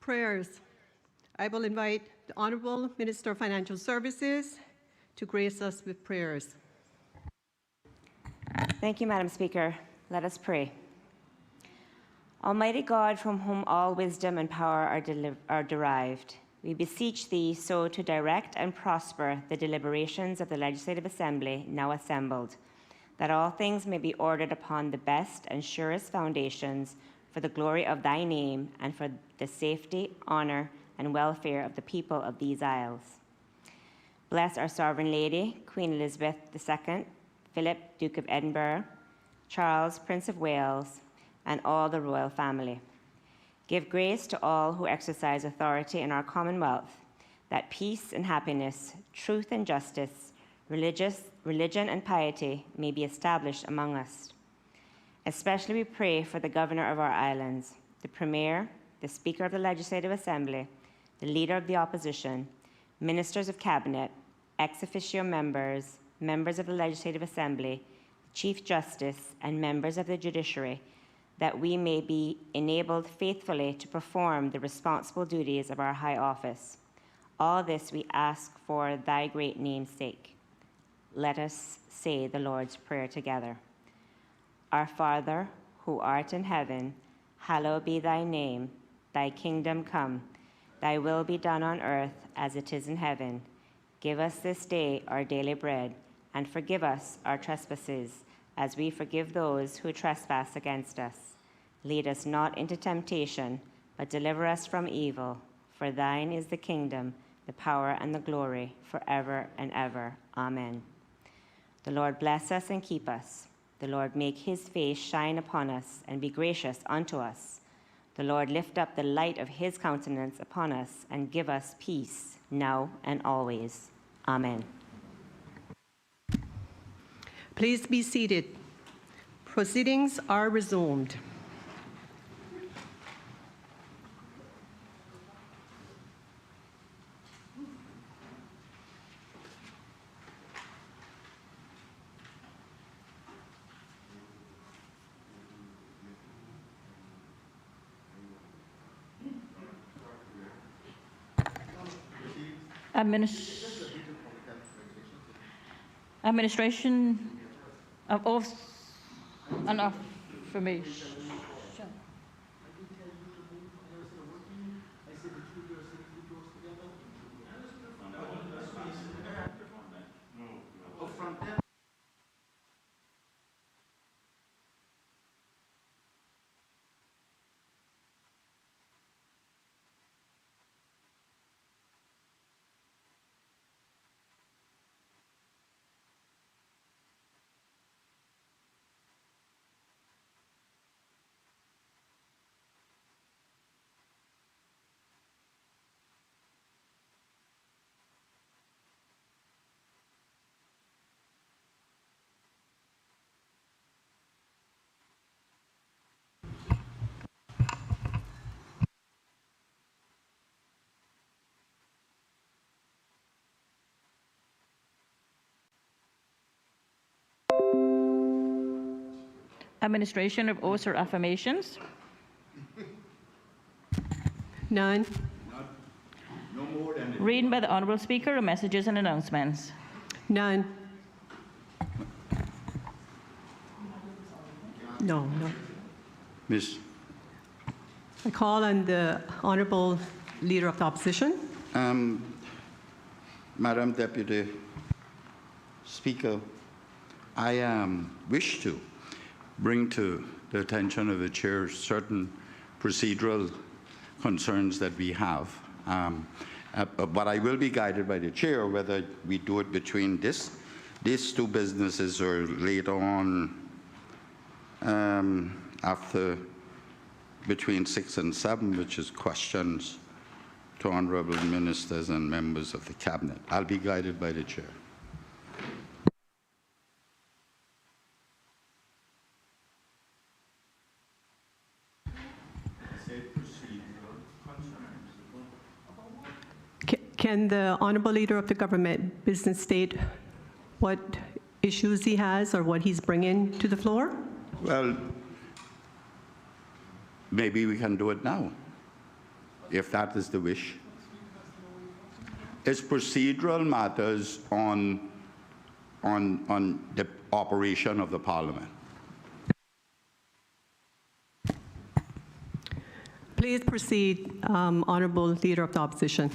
Prayers. I will invite the Honorable Minister of Financial Services to grace us with prayers. Thank you, Madam Speaker. Let us pray. Almighty God, from whom all wisdom and power are derived, we beseech Thee so to direct and prosper the deliberations of the Legislative Assembly now assembled, that all things may be ordered upon the best and surest foundations for the glory of Thy name and for the safety, honor, and welfare of the people of these isles. Bless our Sovereign Lady, Queen Elizabeth II, Philip, Duke of Edinburgh, Charles, Prince of Wales, and all the royal family. Give grace to all who exercise authority in our Commonwealth, that peace and happiness, truth and justice, religion and piety may be established among us. Especially we pray for the Governor of our islands, the Premier, the Speaker of the Legislative Assembly, the Leader of the Opposition, Ministers of Cabinet, ex officio members, members of the Legislative Assembly, Chief Justice, and members of the Judiciary, that we may be enabled faithfully to perform the responsible duties of our high office. All this we ask for Thy great name's sake. Let us say the Lord's Prayer together. Our Father, who art in heaven, hallowed be Thy name. Thy kingdom come. Thy will be done on earth as it is in heaven. Give us this day our daily bread, and forgive us our trespasses, as we forgive those who trespass against us. Lead us not into temptation, but deliver us from evil. For Thine is the kingdom, the power, and the glory, forever and ever. Amen. The Lord bless us and keep us. The Lord make His face shine upon us and be gracious unto us. The Lord lift up the light of His countenance upon us and give us peace, now and always. Amen. Please be seated. Proceedings are resumed. Administration of oaths and affirmation. Administration of oaths or affirmations? None. No more than Reading by the Honourable Speaker of messages and announcements? None. No. Miss. I call on the Honourable Leader of the Opposition. Madam Deputy Speaker, I wish to bring to the attention of the Chair certain procedural concerns that we have. But I will be guided by the Chair whether we do it between these two businesses or later on after between 6 and 7, which is questions to honourable ministers and members of the Cabinet. I'll be guided by the Chair. Can the Honourable Leader of the Government business state what issues he has or what he's bringing to the floor? Well, maybe we can do it now. if that is the wish. It's procedural matters on the operation of the Parliament. Please proceed, Honorable Leader of the Opposition.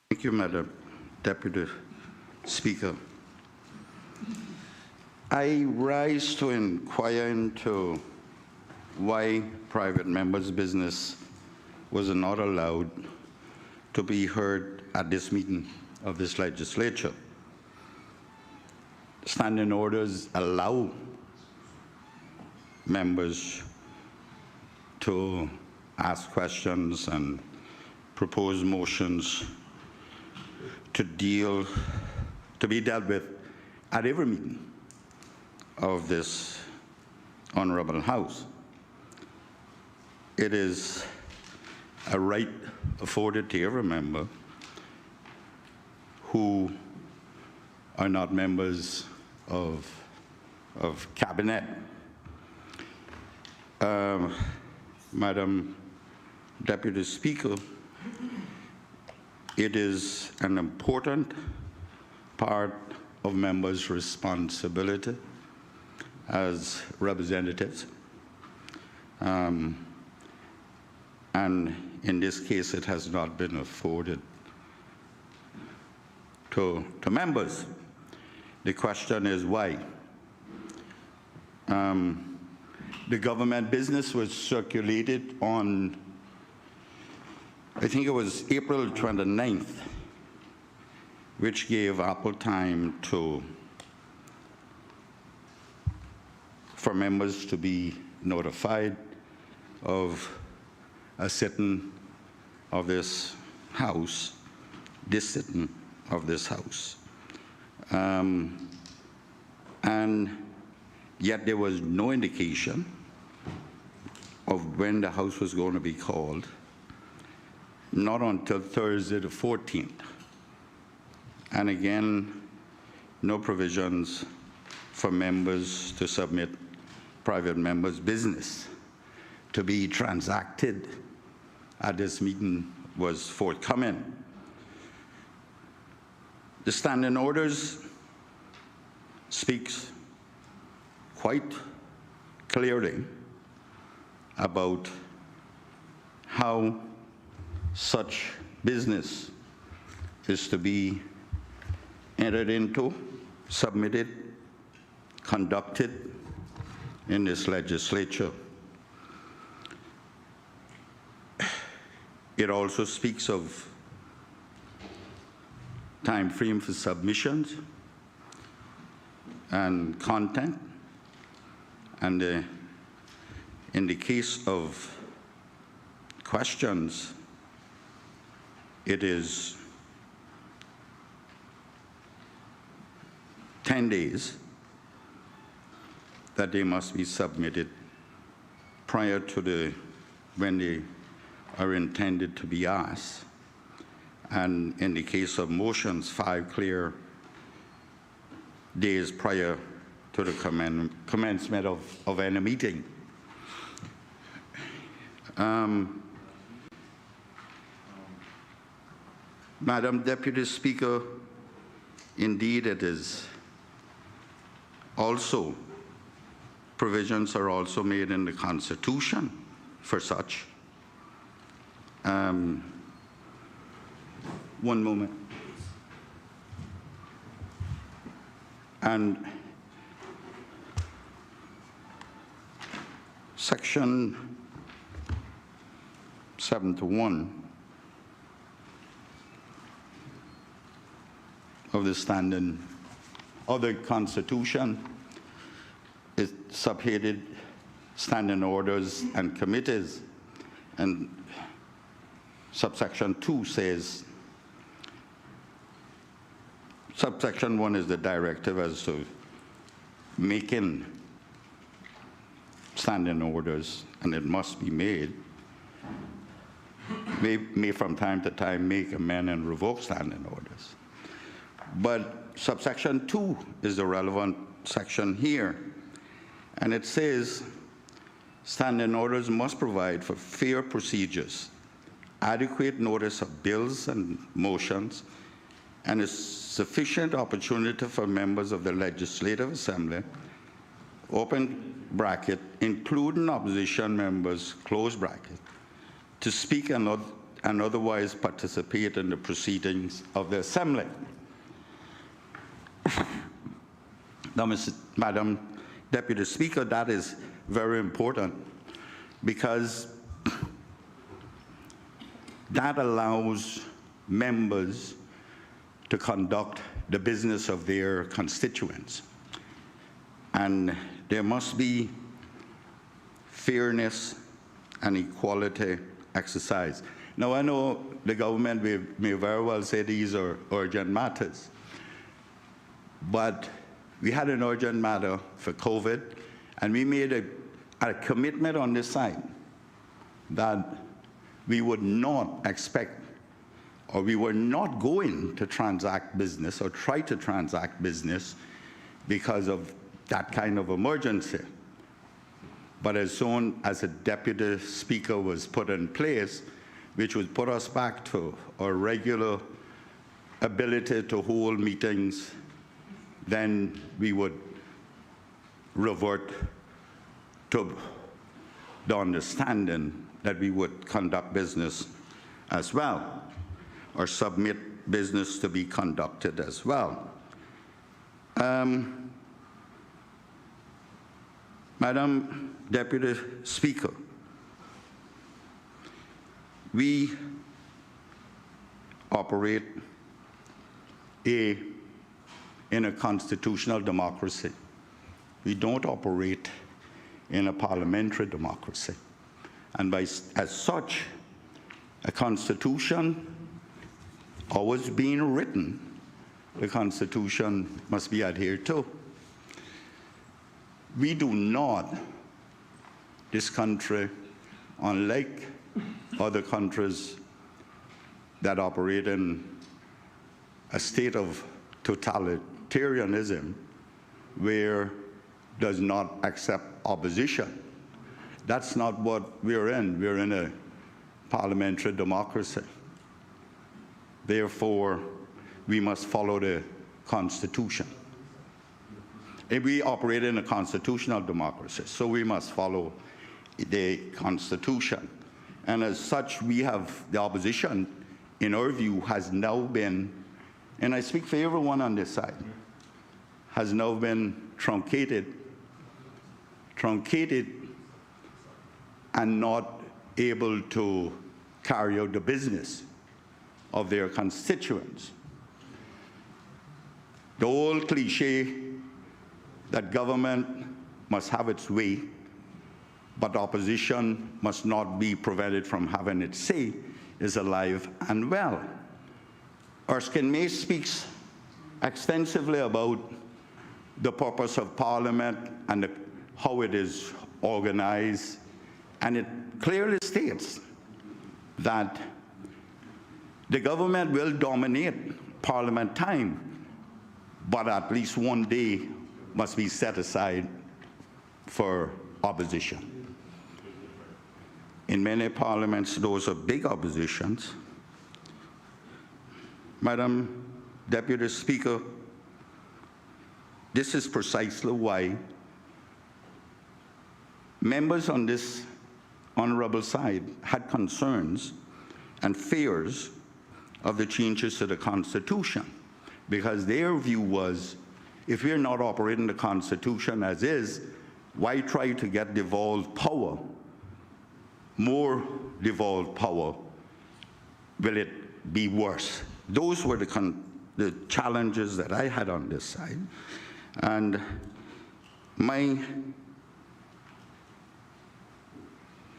Thank you, Madam Deputy Speaker. I rise to inquire into why private members' business was not allowed to be heard at this meeting of this legislature. Standing orders allow members to ask questions and propose motions to be dealt with at every meeting of this honorable House. It is a right afforded to every member who are not members of cabinet. Madam Deputy Speaker, it is an important part of members' responsibility as representatives. And in this case, it has not been afforded to members. The question is why? The government business was circulated on, I think it was April 29th, which gave ample time for members to be notified of a sitting of this House, this sitting of this House. And yet there was no indication of when the House was going to be called, not until Thursday the 14th. And again, no provisions for members to submit private members' business to be transacted at this meeting was forthcoming. The standing orders speaks quite clearly about how such business is to be entered into, submitted, conducted in this legislature. It also speaks of time frame for submissions and content, and in the case of questions, it is 10 days that they must be submitted prior to when they are intended to be asked. And in the case of motions, 5 clear days prior to the commencement of any meeting. Madam Deputy Speaker, indeed it is also, provisions are also made in the Constitution for such. One moment. And Section 71 of the Constitution is subheaded standing orders and committees, and subsection 2 says, subsection 1 is the directive as to making standing orders, and it must be made. May from time to time make, amend, and revoke standing orders. But subsection 2 is the relevant section here. And it says, standing orders must provide for fair procedures, adequate notice of bills and motions, and a sufficient opportunity for members of the Legislative Assembly, open bracket, including opposition members, close bracket, to speak and otherwise participate in the proceedings of the Assembly. Now, Madam Deputy Speaker, that is very important because that allows members to conduct the business of their constituents. And there must be fairness and equality exercised. Now, I know the government may very well say these are urgent matters, but we had an urgent matter for COVID, and we made a commitment on this side that we would not expect, or we were not going to transact business or try to transact business because of that kind of emergency. But as soon as a deputy speaker was put in place, which would put us back to our regular ability to hold meetings, then we would revert to the understanding that we would conduct business as well, or submit business to be conducted as well. Madam Deputy Speaker, we operate in a constitutional democracy. We don't operate in a parliamentary democracy. And as such, a constitution always being written, the Constitution must be adhered to. We do not, this country, unlike other countries that operate in a state of totalitarianism where does not accept opposition. That's not what we're in. We're in a parliamentary democracy. Therefore, we must follow the Constitution. And we operate in a constitutional democracy, so we must follow the Constitution. And as such, we have the opposition, in our view, has now been, and I speak for everyone on this side, has now been truncated and not able to carry out the business of their constituents. The old cliche that government must have its way, but opposition must not be prevented from having its say is alive and well. Erskine May speaks extensively about the purpose of Parliament and how it is organized, and it clearly states that the government will dominate Parliament time, but at least one day must be set aside for opposition. In many parliaments, those are big oppositions. Madam Deputy Speaker, this is precisely why members on this honorable side had concerns and fears of the changes to the Constitution, because their view was, if we're not operating the Constitution as is, why try to get devolved power, more devolved power? Will it be worse? Those were the challenges that I had on this side. And my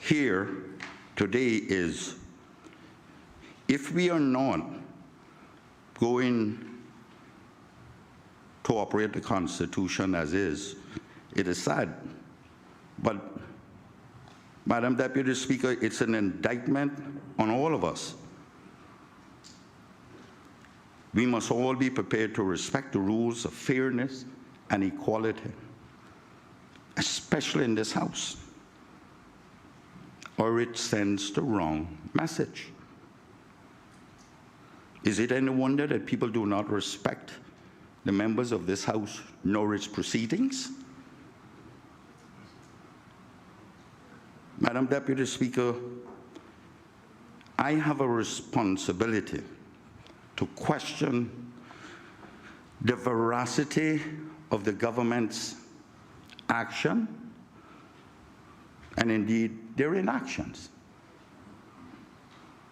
here today is, if we are not going to operate the Constitution as is, it is sad. But, Madam Deputy Speaker, it's an indictment on all of us. We must all be prepared to respect the rules of fairness and equality, especially in this House, or it sends the wrong message. Is it any wonder that people do not respect the members of this House nor its proceedings? Madam Deputy Speaker, I have a responsibility to question the veracity of the government's action and indeed their inactions.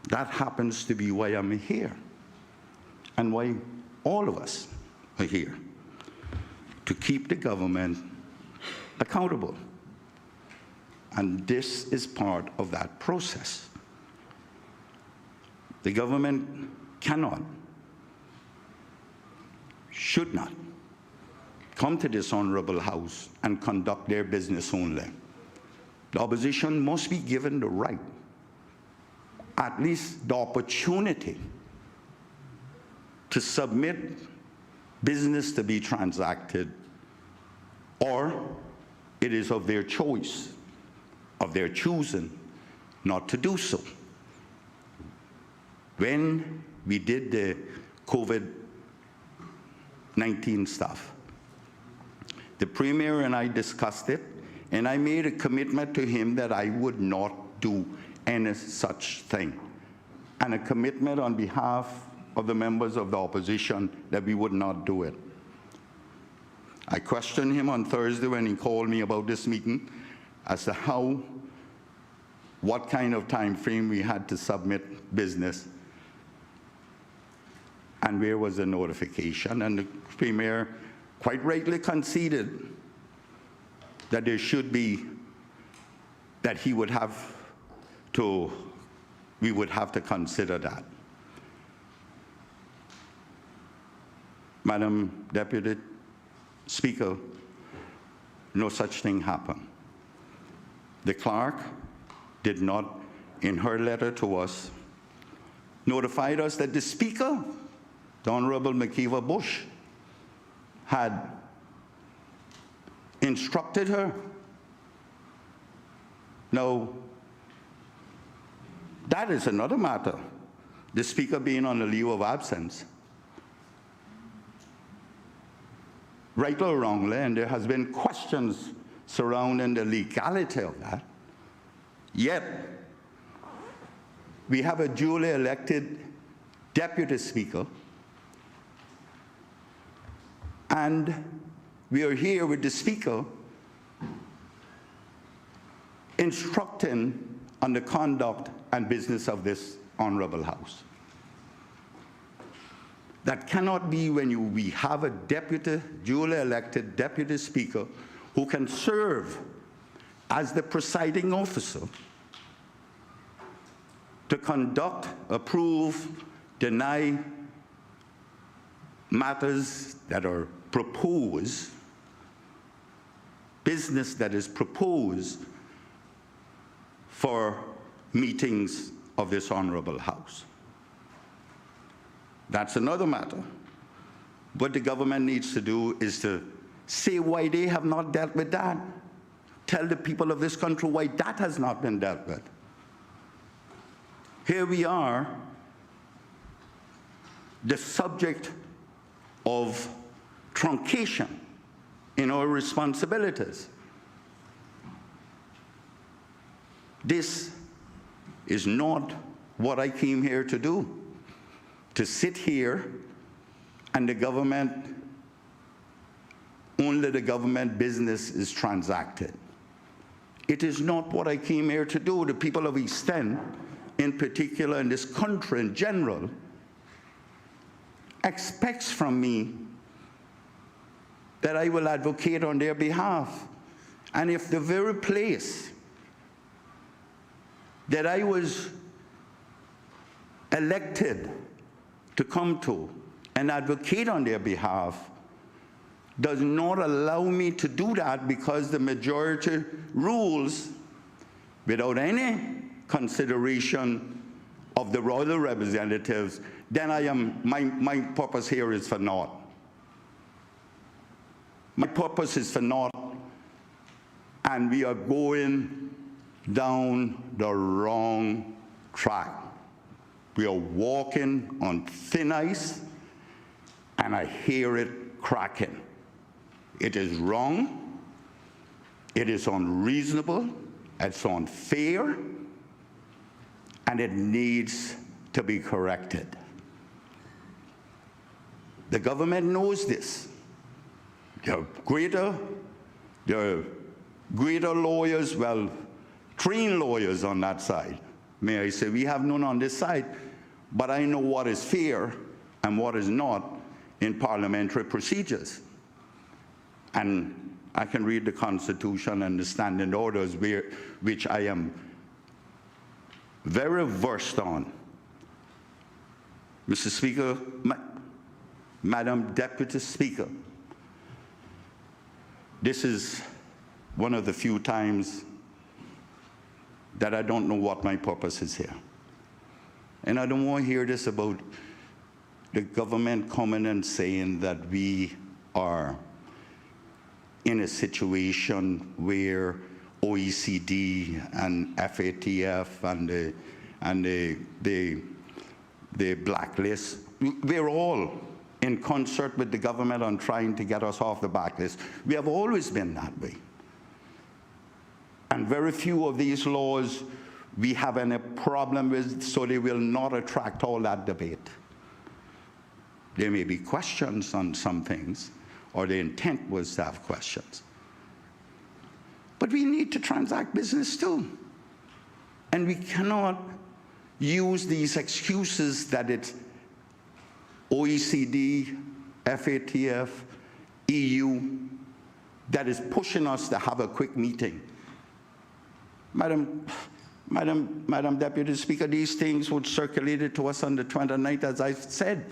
That happens to be why I'm here and why all of us are here, to keep the government accountable. And this is part of that process. The government cannot, should not, come to this honorable House and conduct their business only. The opposition must be given the right, at least the opportunity, to submit business to be transacted, or it is of their choice, of their choosing, not to do so. When we did the COVID-19 stuff, the Premier and I discussed it, and I made a commitment to him that I would not do any such thing, and a commitment on behalf of the members of the opposition that we would not do it. I questioned him on Thursday when he called me about this meeting as to what kind of time frame we had to submit business and where was the notification. And the Premier quite rightly conceded that there should be, that we would have to consider that. Madam Deputy Speaker, no such thing happened. The clerk did not, in her letter to us, notified us that the Speaker, the Honorable McKeever Bush, had instructed her. Now, that is another matter, the Speaker being on a leave of absence. Right or wrongly, and there has been questions surrounding the legality of that, yet we have a duly elected Deputy Speaker, and we are here with the Speaker instructing on the conduct and business of this honorable House. That cannot be when we have a duly elected Deputy Speaker who can serve as the presiding officer to conduct, approve, deny matters that are proposed, business that is proposed for meetings of this honorable House. That's another matter. What the government needs to do is to say why they have not dealt with that. Tell the people of this country why that has not been dealt with. Here we are, the subject of truncation in our responsibilities. This is not what I came here to do, to sit here and the government, only the government business is transacted. It is not what I came here to do. The people of East End, in particular, in this country in general, expects from me that I will advocate on their behalf. And if the very place that I was elected to come to and advocate on their behalf does not allow me to do that because the majority rules without any consideration of the royal representatives, then my purpose here is for naught. My purpose is for naught, and we are going down the wrong track. We are walking on thin ice, and I hear it cracking. It is wrong, it is unreasonable, it's unfair, and it needs to be corrected. The government knows this. There are greater lawyers, well, trained lawyers on that side. May I say, we have none on this side, but I know what is fair and what is not in parliamentary procedures. And I can read the Constitution and the standing orders, which I am very versed on. Mr. Speaker, Madam Deputy Speaker, this is one of the few times that I don't know what my purpose is here. And I don't want to hear this about the government coming and saying that we are in a situation where OECD and FATF and the blacklist, we're all in concert with the government on trying to get us off the blacklist. We have always been that way. And very few of these laws we have any problem with, so they will not attract all that debate. There may be questions on some things, or the intent was to have questions. But we need to transact business too. And we cannot use these excuses that it's OECD, FATF, EU, that is pushing us to have a quick meeting. Madam Deputy Speaker, these things would circulate to us on the 29th, as I said.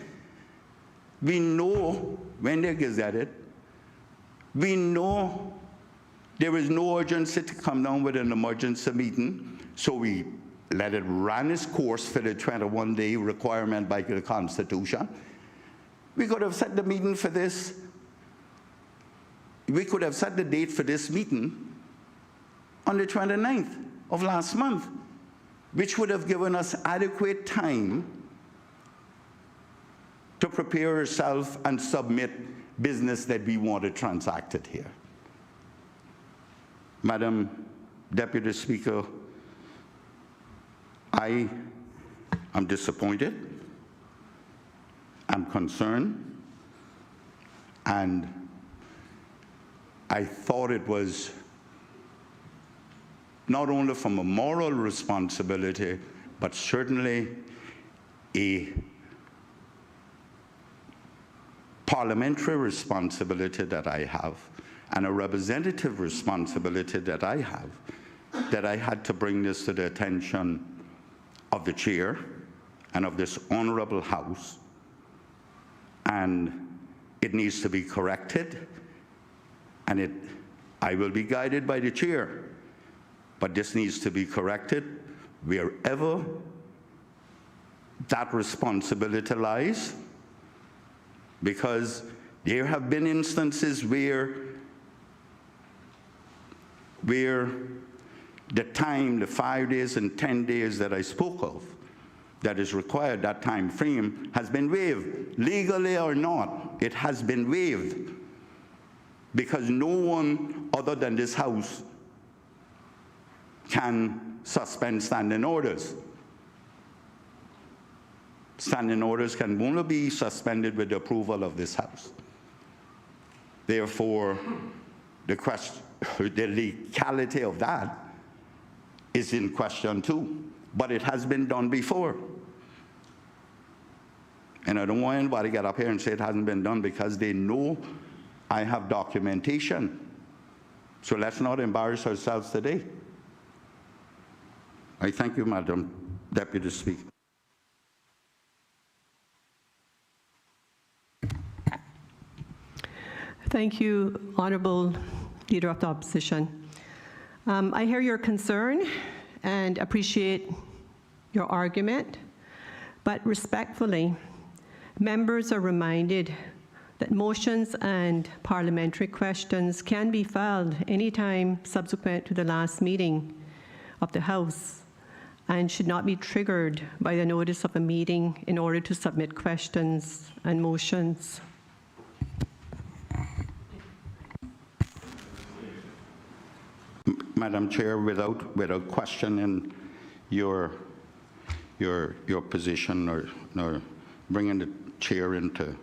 We know when they're gazetted. We know there is no urgency to come down with an emergency meeting, so we let it run its course for the 21-day requirement by the Constitution. We could have set the meeting for this. We could have set the date for this meeting on the 29th of last month, which would have given us adequate time to prepare ourselves and submit business that we wanted transacted here. Madam Deputy Speaker, I am disappointed, I'm concerned, and I thought it was not only from a moral responsibility, but certainly a parliamentary responsibility that I have, and a representative responsibility that I have, that I had to bring this to the attention of the chair and of this honorable House. And it needs to be corrected, and I will be guided by the chair, but this needs to be corrected wherever that responsibility lies, because there have been instances where the time, the 5 days and 10 days that I spoke of, that is required, that time frame, has been waived. Legally or not, it has been waived, because no one other than this House can suspend standing orders. Standing orders can only be suspended with the approval of this House. Therefore, the legality of that is in question too, but it has been done before. And I don't want anybody to get up here and say it hasn't been done, because they know I have documentation. So let's not embarrass ourselves today. I thank you, Madam Deputy Speaker. Thank you, Honourable Leader of the Opposition. I hear your concern and appreciate your argument, but respectfully, Members are reminded that motions and parliamentary questions can be filed anytime subsequent to the last meeting of the House and should not be triggered by the notice of a meeting in order to submit questions and motions. Madam Chair, without questioning your position or bringing the chair into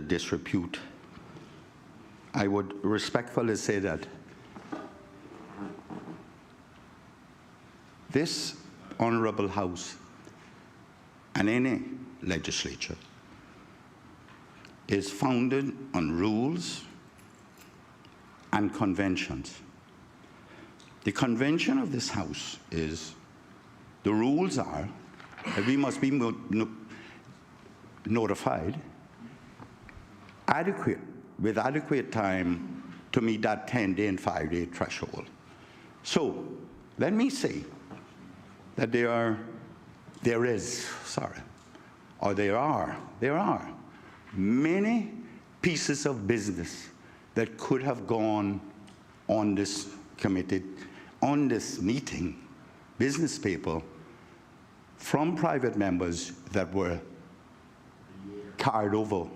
disrepute, I would respectfully say that this honorable House and any legislature is founded on rules and conventions. The convention of this House is, the rules are that we must be notified with adequate time to meet that 10-day and 5-day threshold. So let me say that there are many pieces of business that could have gone on this committee, on this meeting, business paper, from private members that were carried over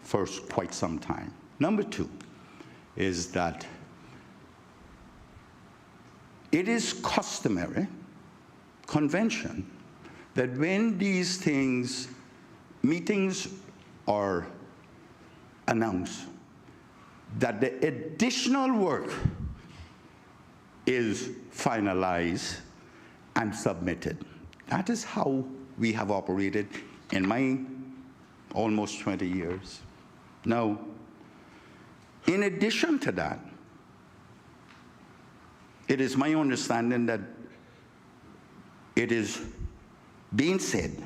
for quite some time. Number two is that it is customary, convention, that when these things, meetings are announced, that the additional work is finalized and submitted. That is how we have operated in my almost 20 years. Now, in addition to that, it is my understanding that it is being said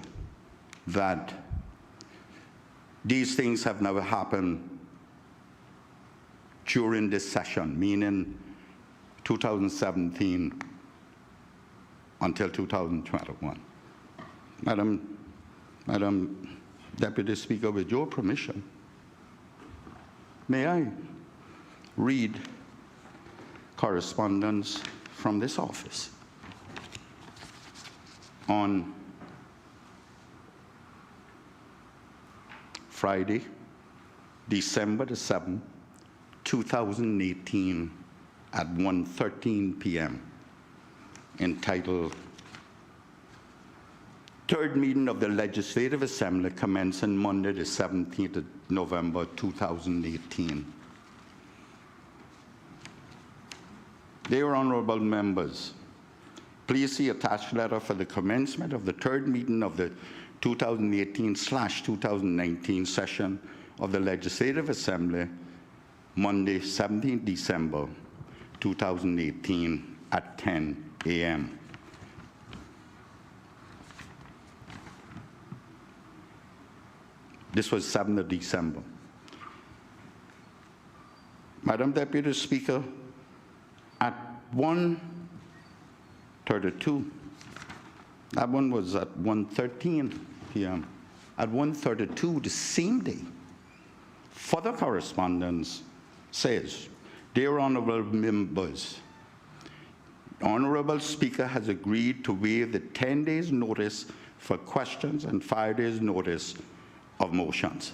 that these things have never happened during this session, meaning 2017 until 2021. Madam Deputy Speaker, with your permission, may I read correspondence from this office on Friday, December the 7th, 2018 at 1:13 p.m. entitled, Third meeting of the Legislative Assembly commencing Monday the 17th of November 2018. Dear honorable members, please see attached letter for the commencement of the third meeting of the 2018/2019 session of the Legislative Assembly, Monday, 17th December 2018 at 10 a.m. This was 7th of December. Madam Deputy Speaker, at 1:32, that one was at 1:13 p.m. At 1:32, the same day, further correspondence says, Dear honorable members, Honorable Speaker has agreed to waive the 10 days notice for questions and 5 days notice of motions.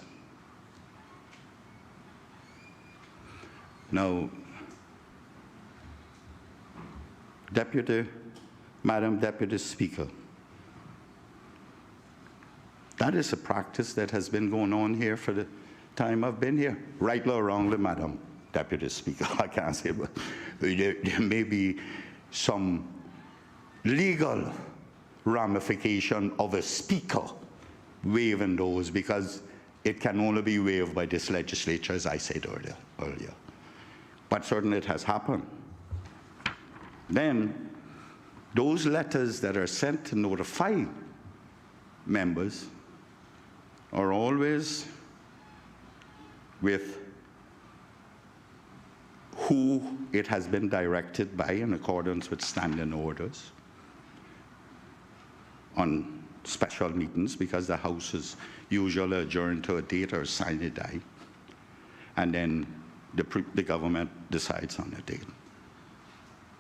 Now, Madam Deputy Speaker, that is a practice that has been going on here for the time I've been here, rightly or wrongly, Madam Deputy Speaker. I can't say, but there may be some legal ramification of a speaker waiving those, because it can only be waived by this legislature, as I said earlier. But certainly it has happened. Then, those letters that are sent to notify members are always with who it has been directed by in accordance with standing orders on special meetings because the House is usually adjourned to a date or sine die, and then the government decides on a date.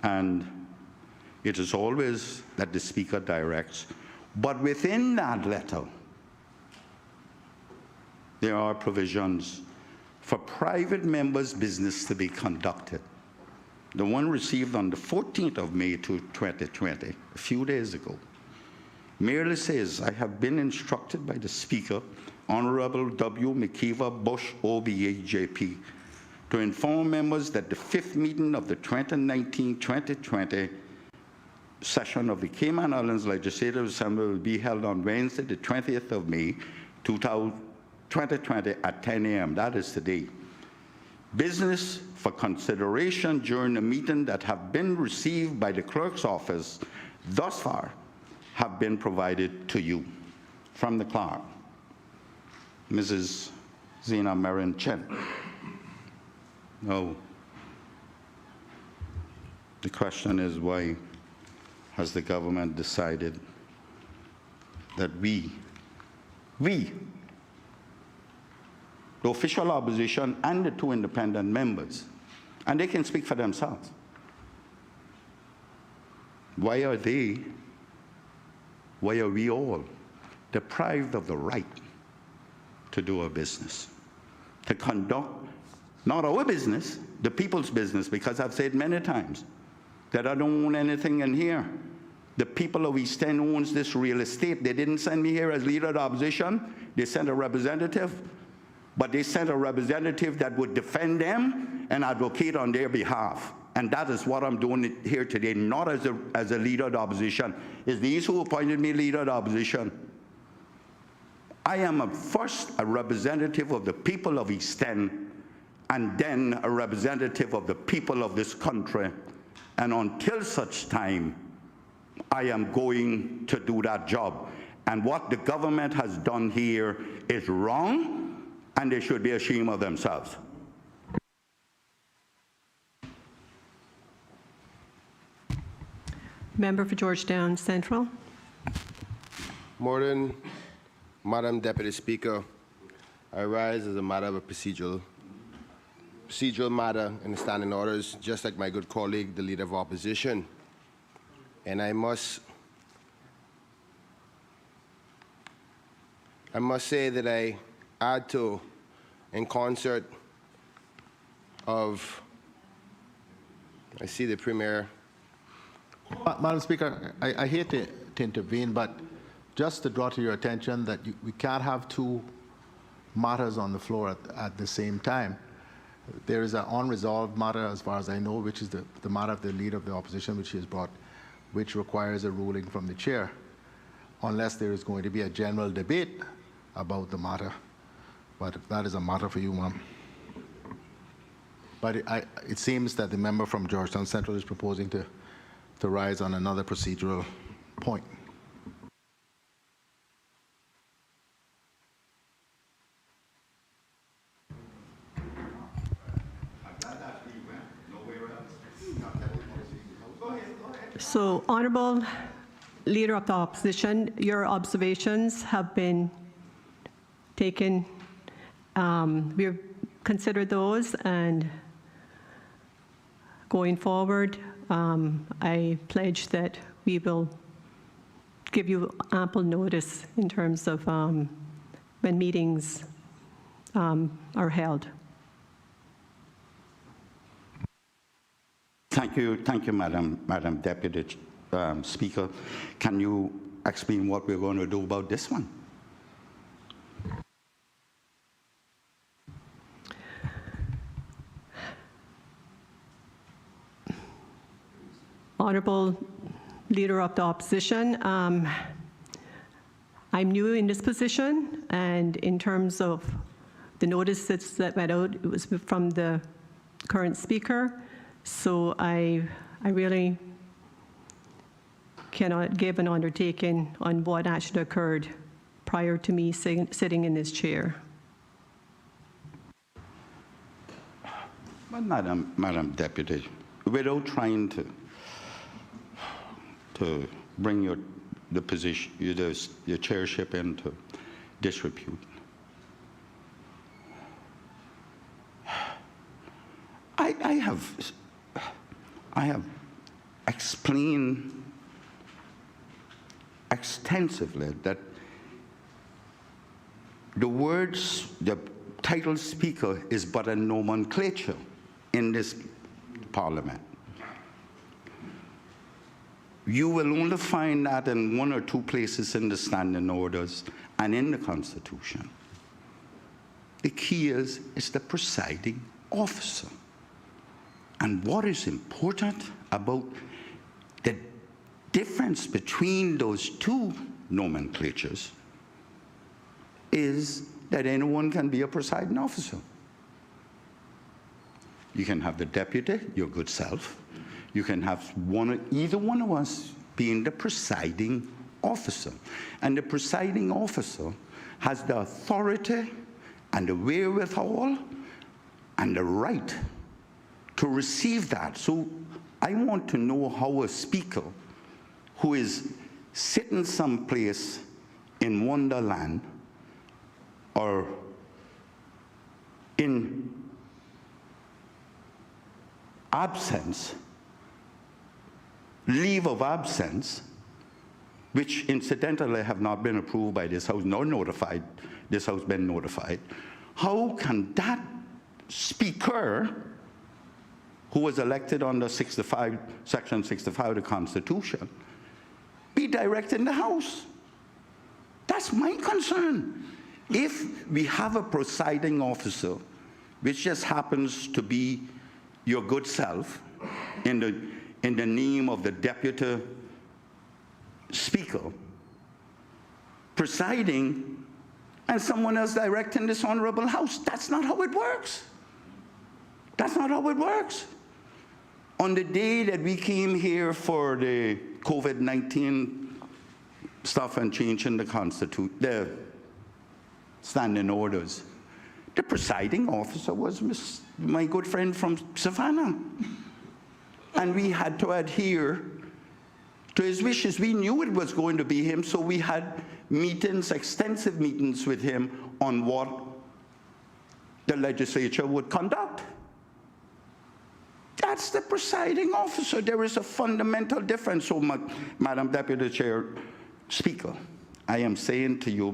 And it is always that the Speaker directs, but within that letter, there are provisions for private members' business to be conducted. The one received on the 14th of May 2020, a few days ago, merely says, I have been instructed by the Speaker, Honorable W. McKeever Bush, OBA, JP, to inform members that the 5th meeting of the 2019-2020 session of the Cayman Islands Legislative Assembly will be held on Wednesday, the 20th of May, 2020 at 10 a.m. That is today. Business for consideration during the meeting that have been received by the clerk's office thus far have been provided to you. From the clerk, Mrs. Zena Marin Chen. No. The question is, why has the government decided that we, the official opposition and the 2 independent members, and they can speak for themselves, why are we all deprived of the right to do our business, to conduct not our business, the people's business, because I've said many times that I don't own anything in here. The people of East End owns this real estate. They didn't send me here as leader of the opposition. They sent a representative, but they sent a representative that would defend them and advocate on their behalf. And that is what I'm doing here today, not as a leader of the opposition. It's these who appointed me leader of the opposition. I am first a representative of the people of East End, and then a representative of the people of this country. And until such time, I am going to do that job. And what the government has done here is wrong, and they should be ashamed of themselves. Member for Georgetown Central. Morning, Madam Deputy Speaker. I rise as a matter of a procedural matter in the standing orders, just like my good colleague, the Leader of Opposition. And I must say that I add to, in concert of, I see the Premier. Madam Speaker, I hate to intervene, but just to draw to your attention that we can't have 2 matters on the floor at the same time. There is an unresolved matter, as far as I know, which is the matter of the Leader of the Opposition, which he has brought, which requires a ruling from the chair, unless there is going to be a general debate about the matter. But that is a matter for you, ma'am. But it seems that the member from Georgetown Central is proposing to rise on another procedural point. So, Honourable Leader of the Opposition, your observations have been taken. We've considered those, and going forward, I pledge that we will give you ample notice in terms of when meetings are held. Thank you, Madam Deputy Speaker. Can you explain what we're going to do about this one? Honourable Leader of the Opposition, I'm new in this position, and in terms of the notices that went out, it was from the current Speaker. So I really cannot give an undertaking on what actually occurred prior to me sitting in this chair. Madam Deputy, without trying to bring your the position, your chairship into disrepute. I have explained extensively that the title speaker is but a nomenclature in this parliament. You will only find that in one or two places in the standing orders and in the Constitution. The key is the presiding officer. And what is important about the difference between those two nomenclatures is that anyone can be a presiding officer. You can have the deputy, your good self. You can have either one of us being the presiding officer. And the presiding officer has the authority and the wherewithal and the right to receive that. So I want to know how a speaker who is sitting someplace in Wonderland or in absence, leave of absence, which incidentally have not been approved by this House nor notified, this House been notified, how can that speaker, who was elected under Section 65 of the Constitution, be directing the House? That's my concern. If we have a presiding officer, which just happens to be your good self in the name of the deputy speaker, presiding, and someone else directing this honorable House, that's not how it works. That's not how it works. On the day that we came here for the COVID-19 stuff and changing the standing orders, the presiding officer was my good friend from Sivanna. And we had to adhere to his wishes. We knew it was going to be him, so we had meetings, extensive meetings with him on what the legislature would conduct. That's the presiding officer. There is a fundamental difference. So, Madam Deputy Chair, Speaker, I am saying to you,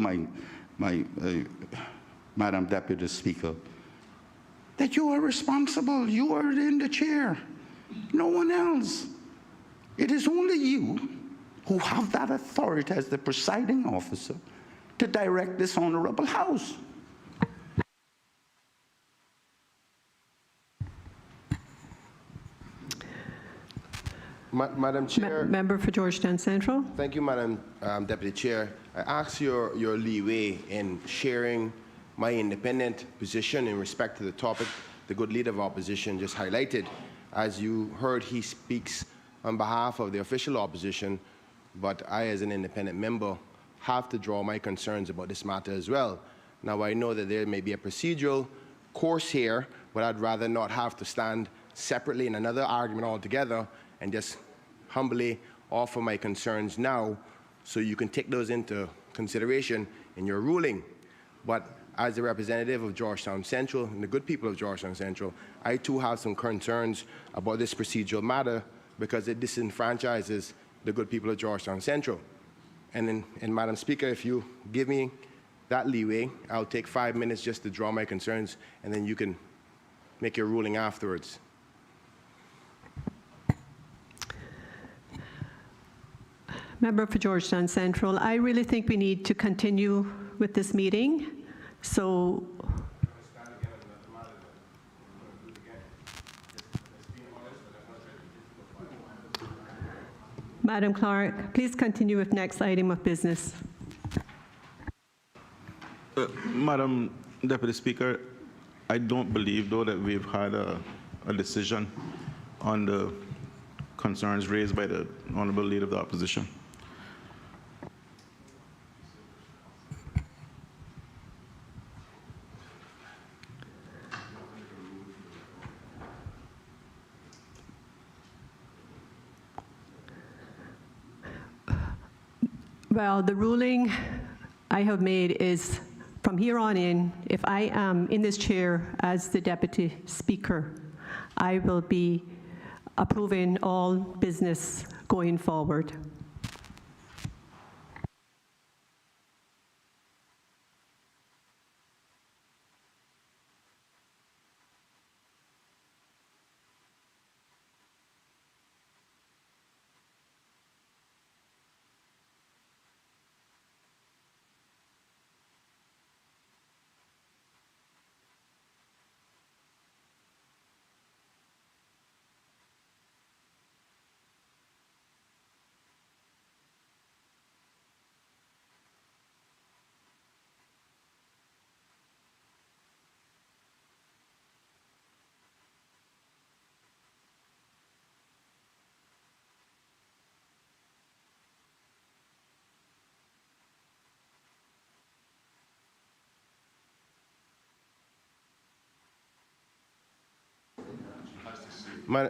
Madam Deputy Speaker, that you are responsible. You are in the chair. No one else. It is only you who have that authority as the presiding officer to direct this honorable House. Madam Chair. Member for Georgetown Central. Thank you, Madam Deputy Chair. I ask your leeway in sharing my independent position in respect to the topic the good leader of opposition just highlighted. As you heard, he speaks on behalf of the official opposition, but I, as an independent member, have to draw my concerns about this matter as well. Now, I know that there may be a procedural course here, but I'd rather not have to stand separately in another argument altogether and just humbly offer my concerns now so you can take those into consideration in your ruling. But as a representative of Georgetown Central and the good people of Georgetown Central, I too have some concerns about this procedural matter because it disenfranchises the good people of Georgetown Central. And Madam Speaker, if you give me that leeway, I'll take 5 minutes just to draw my concerns, and then you can make your ruling afterwards. Member for Georgetown Central, I really think we need to continue with this meeting. So, Madam Clerk, please continue with next item of business. Madam Deputy Speaker, I don't believe, though, that we've had a decision on the concerns raised by the Honourable Leader of the Opposition. Well, the ruling I have made is from here on in, if I am in this chair as the Deputy Speaker, I will be approving all business going forward. Ma-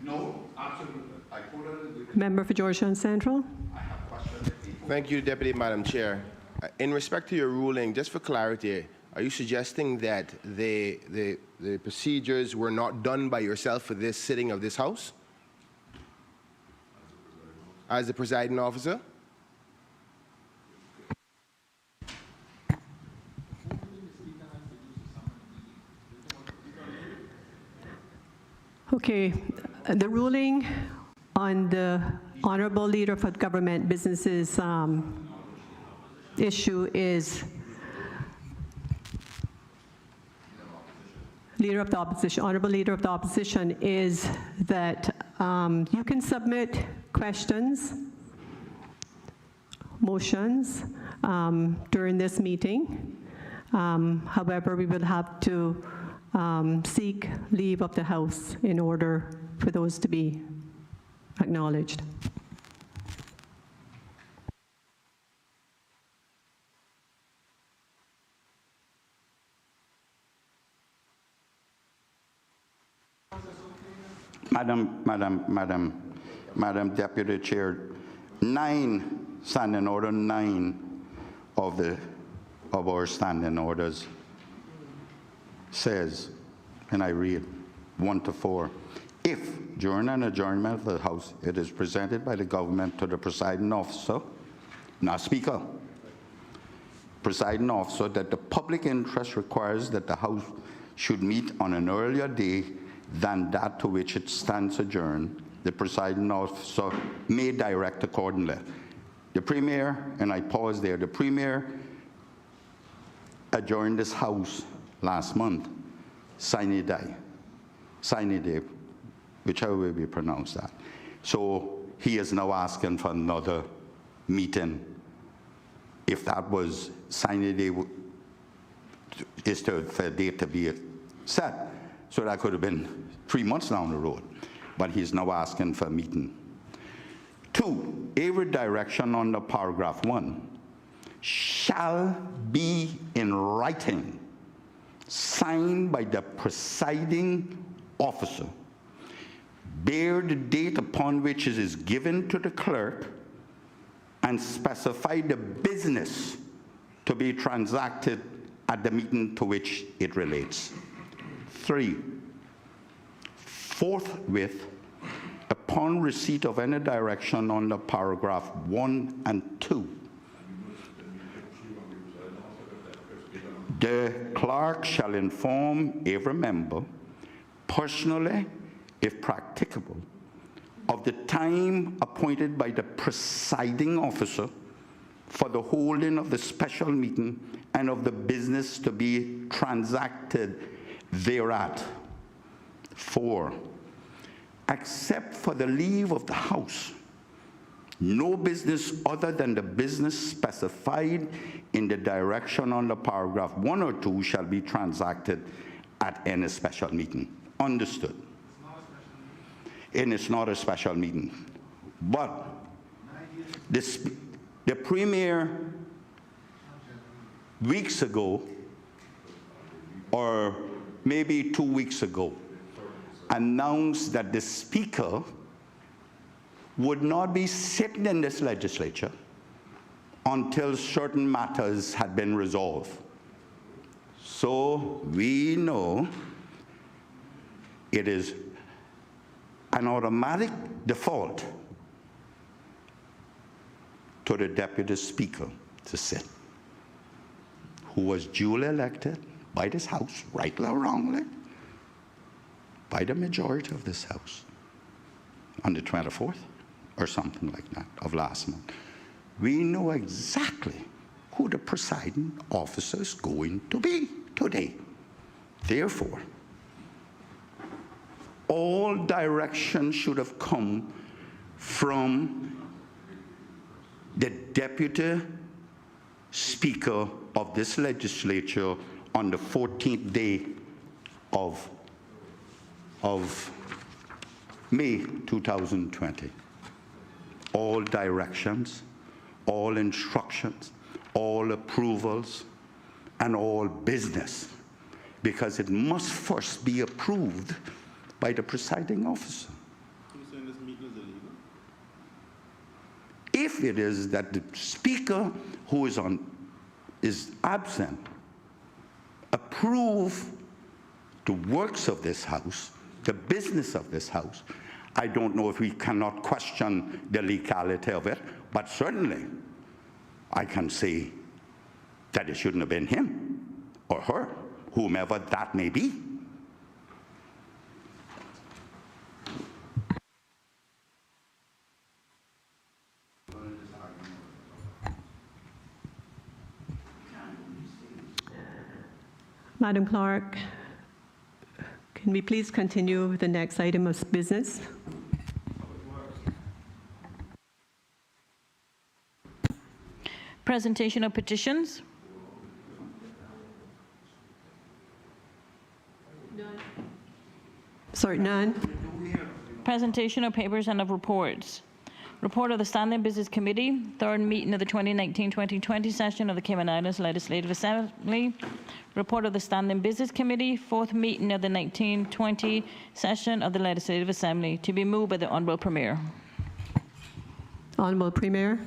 No, absolutely. I quoted Member for Georgetown Central. Thank you, Deputy Madam Chair. In respect to your ruling, just for clarity, are you suggesting that the procedures were not done by yourself for this sitting of this House? As the presiding officer? Okay, the ruling on the Honorable Leader for Government Businesses issue is Leader of the Opposition, Honorable Leader of the Opposition, is that you can submit questions, motions during this meeting. However, we will have to seek leave of the House in order for those to be acknowledged. Madam Deputy Chair, 9 standing order, 9 of our standing orders says, and I read 1 to 4, if during an adjournment of the House it is presented by the government to the presiding officer, not Speaker, presiding officer, that the public interest requires that the House should meet on an earlier day than that to which it stands adjourned, the presiding officer may direct accordingly. The Premier, and I pause there, the Premier adjourned this House last month, sine die, whichever way we pronounce that. So he is now asking for another meeting. If that was sine die, is for a date to be set. So that could have been 3 months down the road, but he's now asking for a meeting. 2, every direction under paragraph 1 shall be in writing, signed by the presiding officer, bear the date upon which it is given to the clerk, and specify the business to be transacted at the meeting to which it relates. 3, forthwith, upon receipt of any direction under paragraph 1 and 2, the clerk shall inform every member, personally, if practicable, of the time appointed by the presiding officer for the holding of the special meeting and of the business to be transacted thereat. 4, except for the leave of the House, no business other than the business specified in the direction under paragraph 1 or 2 shall be transacted at any special meeting. Understood? And it's not a special meeting. But the Premier, weeks ago, or maybe 2 weeks ago, announced that the Speaker would not be sitting in this legislature until certain matters had been resolved. So we know it is an automatic default to the Deputy Speaker to sit, who was duly elected by this House, rightly or wrongly, by the majority of this House on the 24th or something like that of last month. We know exactly who the presiding officer is going to be today. Therefore, all direction should have come from the Deputy Speaker of this legislature on the 14th day of May 2020. All directions, all instructions, all approvals, and all business, because it must first be approved by the presiding officer. You're saying this meeting is illegal? If it is that the Speaker who is absent approve the works of this House, the business of this House, I don't know if we cannot question the legality of it, but certainly I can say that it shouldn't have been him or her, whomever that may be. Madam Clerk, can we please continue with the next item of business? Presentation of petitions. Sorry, none. Presentation of papers and of reports. Report of the Standing Business Committee, third meeting of the 2019-2020 session of the Cayman Islands Legislative Assembly. Report of the Standing Business Committee, fourth meeting of the 1920 session of the Legislative Assembly, to be moved by the Honourable Premier. Honourable Premier.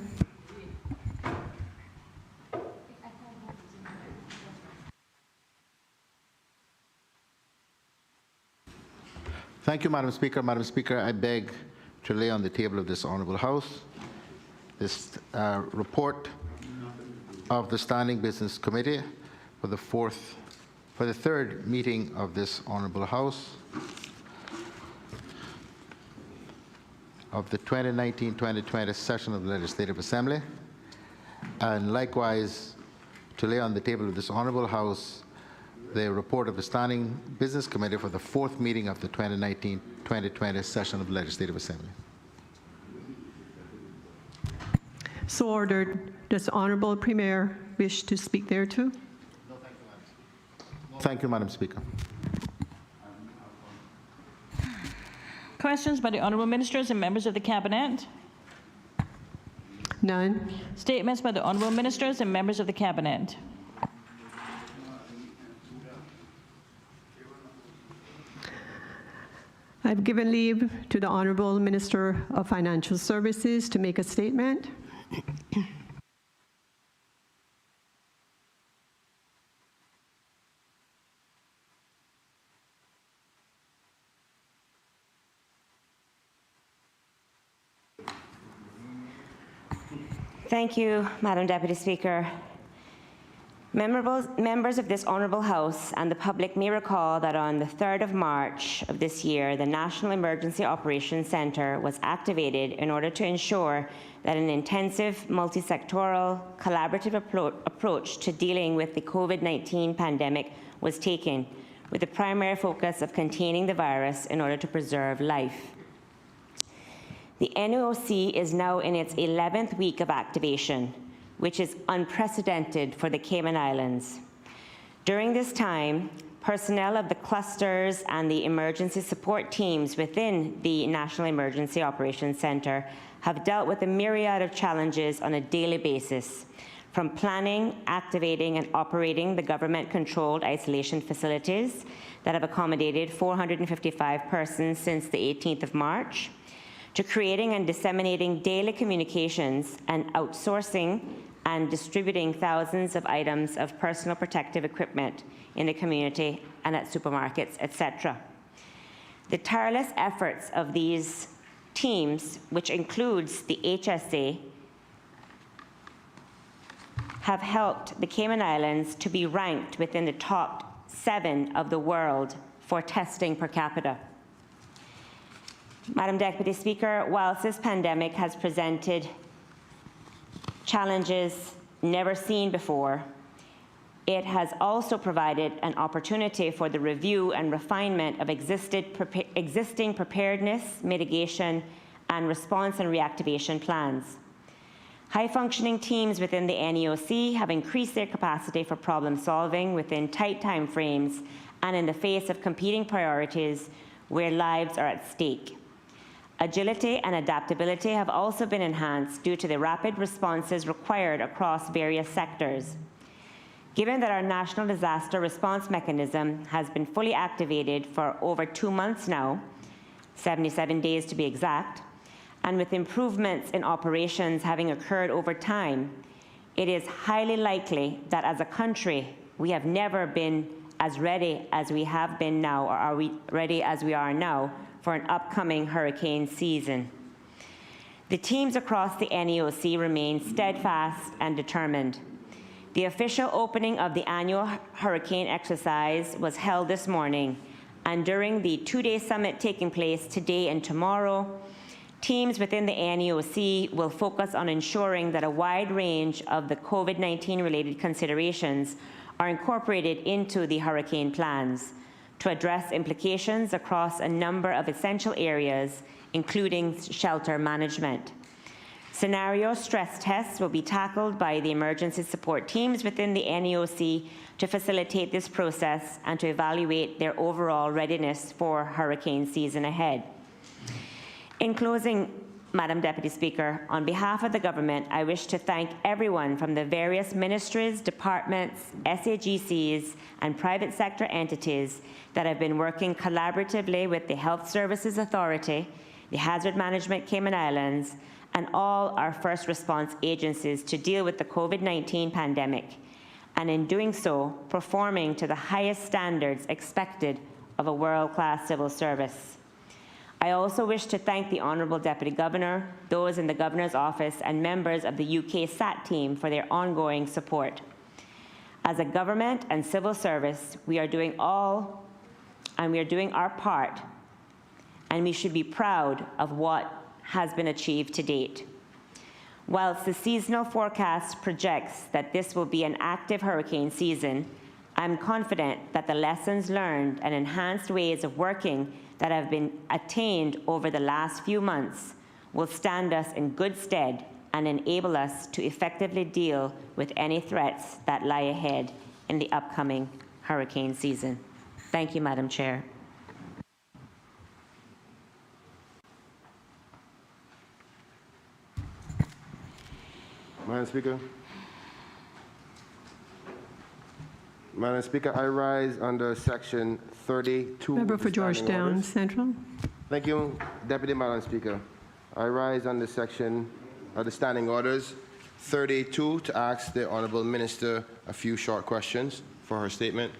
Thank you, Madam Speaker. Madam Speaker, I beg to lay on the table of this Honourable House this report of the Standing Business Committee for the third meeting of this Honourable House of the 2019-2020 session of the Legislative Assembly, and likewise to lay on the table of this Honourable House the report of the Standing Business Committee for the fourth meeting of the 2019-2020 session of the Legislative Assembly. So ordered. Does the Honourable Premier wish to speak thereto? No, thank you, Madam. Thank you, Madam Speaker. Questions by the Honourable Ministers and members of the Cabinet. None. Statements by the Honourable Ministers and members of the Cabinet. I've given leave to the Honourable Minister of Financial Services to make a statement. Thank you, Madam Deputy Speaker. Members of this Honourable House and the public may recall that on the 3rd of March of this year, the National Emergency Operations Centre was activated in order to ensure that an intensive, multi-sectoral, collaborative approach to dealing with the COVID-19 pandemic was taken, with the primary focus of containing the virus in order to preserve life. The NEOC is now in its 11th week of activation, which is unprecedented for the Cayman Islands. During this time, personnel of the clusters and the emergency support teams within the National Emergency Operations Centre have dealt with a myriad of challenges on a daily basis, from planning, activating, and operating the government-controlled isolation facilities that have accommodated 455 persons since the 18th of March, to creating and disseminating daily communications and outsourcing and distributing thousands of items of personal protective equipment in the community and at supermarkets, etc. The tireless efforts of these teams, which includes the HSA, have helped the Cayman Islands to be ranked within the top 7 of the world for testing per capita. Madam Deputy Speaker, whilst this pandemic has presented challenges never seen before, it has also provided an opportunity for the review and refinement of existing preparedness, mitigation, and response and reactivation plans. High-functioning teams within the NEOC have increased their capacity for problem solving within tight time frames and in the face of competing priorities where lives are at stake. Agility and adaptability have also been enhanced due to the rapid responses required across various sectors. Given that our national disaster response mechanism has been fully activated for over 2 months now, 77 days to be exact, and with improvements in operations having occurred over time, it is highly likely that as a country, we have never been as ready as we have been now, or are we ready as we are now, for an upcoming hurricane season. The teams across the NEOC remain steadfast and determined. The official opening of the annual hurricane exercise was held this morning, and during the 2-day summit taking place today and tomorrow, teams within the NEOC will focus on ensuring that a wide range of the COVID-19 related considerations are incorporated into the hurricane plans to address implications across a number of essential areas, including shelter management. Scenario stress tests will be tackled by the emergency support teams within the NEOC to facilitate this process and to evaluate their overall readiness for hurricane season ahead. In closing, Madam Deputy Speaker, on behalf of the government, I wish to thank everyone from the various ministries, departments, SAGCs, and private sector entities that have been working collaboratively with the Health Services Authority, the Hazard Management Cayman Islands, and all our first response agencies to deal with the COVID-19 pandemic, and in doing so, performing to the highest standards expected of a world-class civil service. I also wish to thank the Honourable Deputy Governor, those in the Governor's Office, and members of the UK SAT team for their ongoing support. As a government and civil service, we are doing our part, and we should be proud of what has been achieved to date. Whilst the seasonal forecast projects that this will be an active hurricane season, I'm confident that the lessons learned and enhanced ways of working that have been attained over the last few months will stand us in good stead and enable us to effectively deal with any threats that lie ahead in the upcoming hurricane season. Thank you, Madam Chair. Madam Speaker. Madam Speaker, I rise under Section 32. Member for Georgetown Central. Thank you, Deputy Madam Speaker. I rise under section of the Standing Orders 32 to ask the Honourable Minister a few short questions for her statement.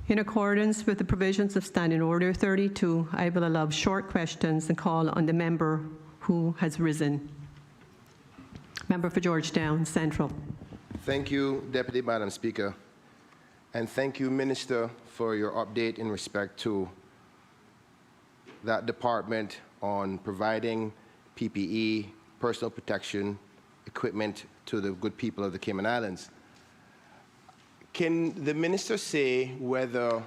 In accordance with the provisions of Standing Order 32, I will allow short questions and call on the member who has risen. Member for Georgetown Central. Thank you, Deputy Madam Speaker. And thank you, Minister, for your update in respect to that department on providing PPE, personal protection equipment to the good people of the Cayman Islands. Can the minister say whether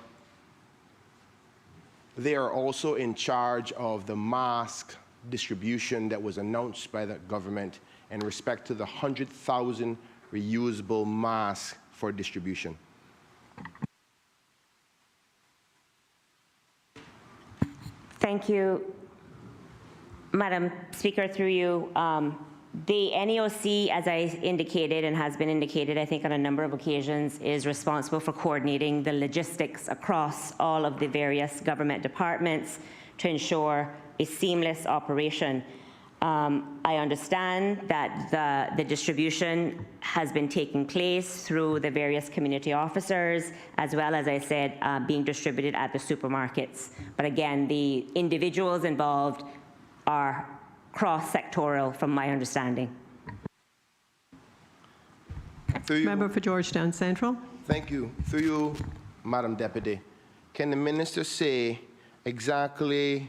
they are also in charge of the mask distribution that was announced by the government in respect to the 100,000 reusable masks for distribution? Thank you, Madam Speaker, through you, The NEOC, as I indicated and has been indicated, I think on a number of occasions, is responsible for coordinating the logistics across all of the various government departments to ensure a seamless operation. I understand that the distribution has been taking place through the various community officers, as well as I said, being distributed at the supermarkets. But again, the individuals involved are cross-sectoral from my understanding. Through you, Member for Georgetown Central. thank you. Through you, Madam Deputy, can the minister say exactly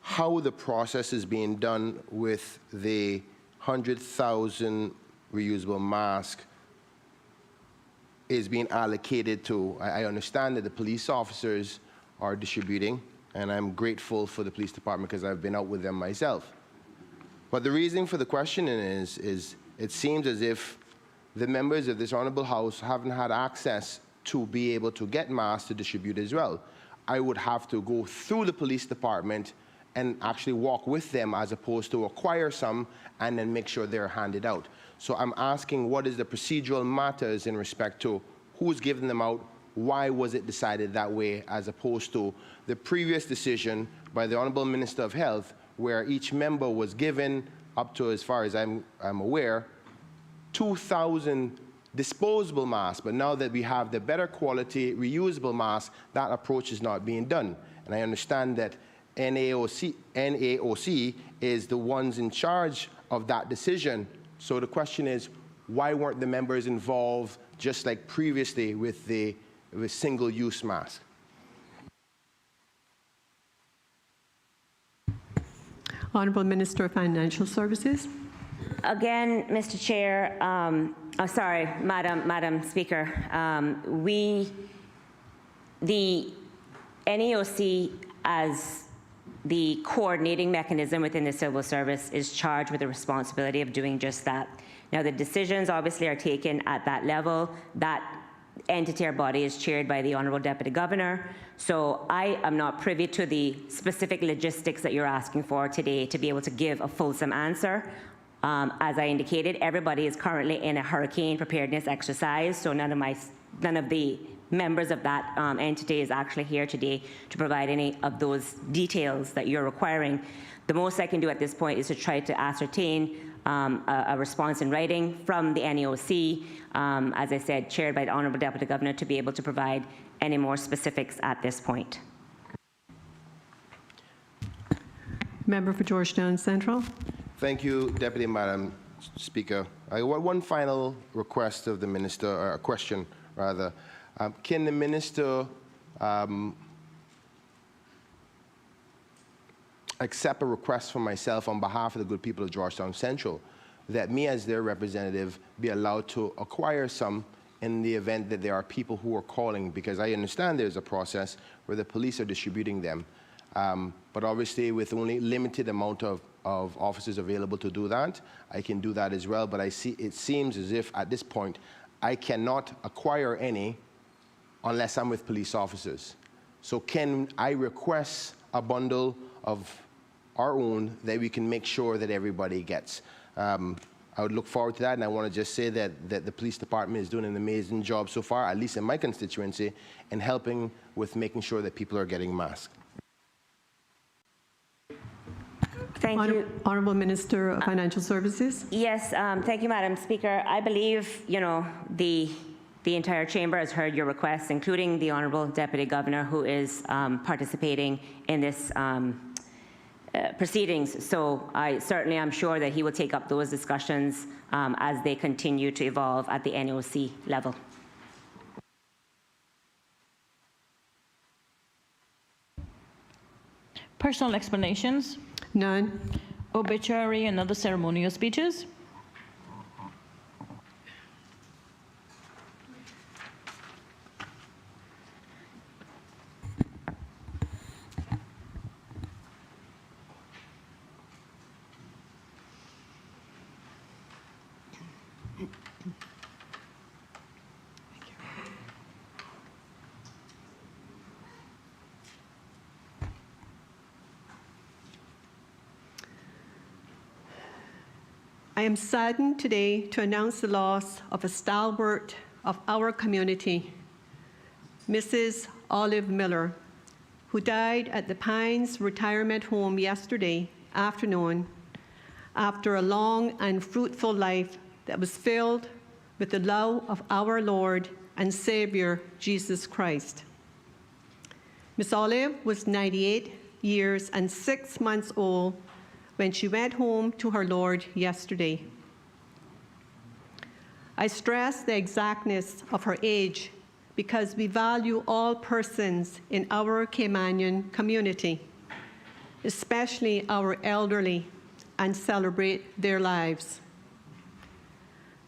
how the process is being done with the 100,000 reusable masks is being allocated to? I understand that the police officers are distributing, and I'm grateful for the police department because I've been out with them myself. But the reason for the questioning is it seems as if the members of this honorable house haven't had access to be able to get masks to distribute as well. I would have to go through the police department and actually walk with them as opposed to acquire some and then make sure they're handed out. So I'm asking, what is the procedural matters in respect to who's giving them out, why was it decided that way, as opposed to the previous decision by the Honorable Minister of Health, where each member was given, up to, as far as I'm aware, 2,000 disposable masks. But now that we have the better quality reusable masks, that approach is not being done. And I understand that NAOC is the ones in charge of that decision. So the question is, why weren't the members involved, just like previously with the single-use mask? Honourable Minister of Financial Services. Again, Mr. Chair, sorry, Madam Speaker, the NEOC as the coordinating mechanism within the civil service is charged with the responsibility of doing just that. Now, the decisions obviously are taken at that level. That entity or body is chaired by the Honourable Deputy Governor. So I am not privy to the specific logistics that you're asking for today to be able to give a fulsome answer. As I indicated, everybody is currently in a hurricane preparedness exercise, so none of the members of that entity is actually here today to provide any of those details that you're requiring. The most I can do at this point is to try to ascertain a response in writing from the NEOC, as I said, chaired by the Honourable Deputy Governor, to be able to provide any more specifics at this point. Member for Georgetown Central. Thank you, Deputy Madam Speaker. I want one final request of the Minister, or a question rather. Can the Minister accept a request from myself on behalf of the good people of Georgetown Central that me as their representative be allowed to acquire some in the event that there are people who are calling, because I understand there's a process where the police are distributing them. But obviously with only limited amount of officers available to do that, I can do that as well. But it seems as if at this point I cannot acquire any unless I'm with police officers. So can I request a bundle of our own that we can make sure that everybody gets? I would look forward to that, and I want to just say that the police department is doing an amazing job so far, at least in my constituency, in helping with making sure that people are getting masks. Thank you. Honourable Minister of Financial Services. Yes, thank you, Madam Speaker. I believe, the entire chamber has heard your requests, including the Honourable Deputy Governor, who is participating in this proceedings. So I certainly am sure that he will take up those discussions as they continue to evolve at the NOC level. Personal explanations. None. Obituary and other ceremonial speeches. I am saddened today to announce the loss of a stalwart of our community, Mrs. Olive Miller, who died at the Pines Retirement Home yesterday afternoon after a long and fruitful life that was filled with the love of our Lord and Savior, Jesus Christ. Miss Olive was 98 years and 6 months old when she went home to her Lord yesterday. I stress the exactness of her age because we value all persons in our Caymanian community, especially our elderly, and celebrate their lives.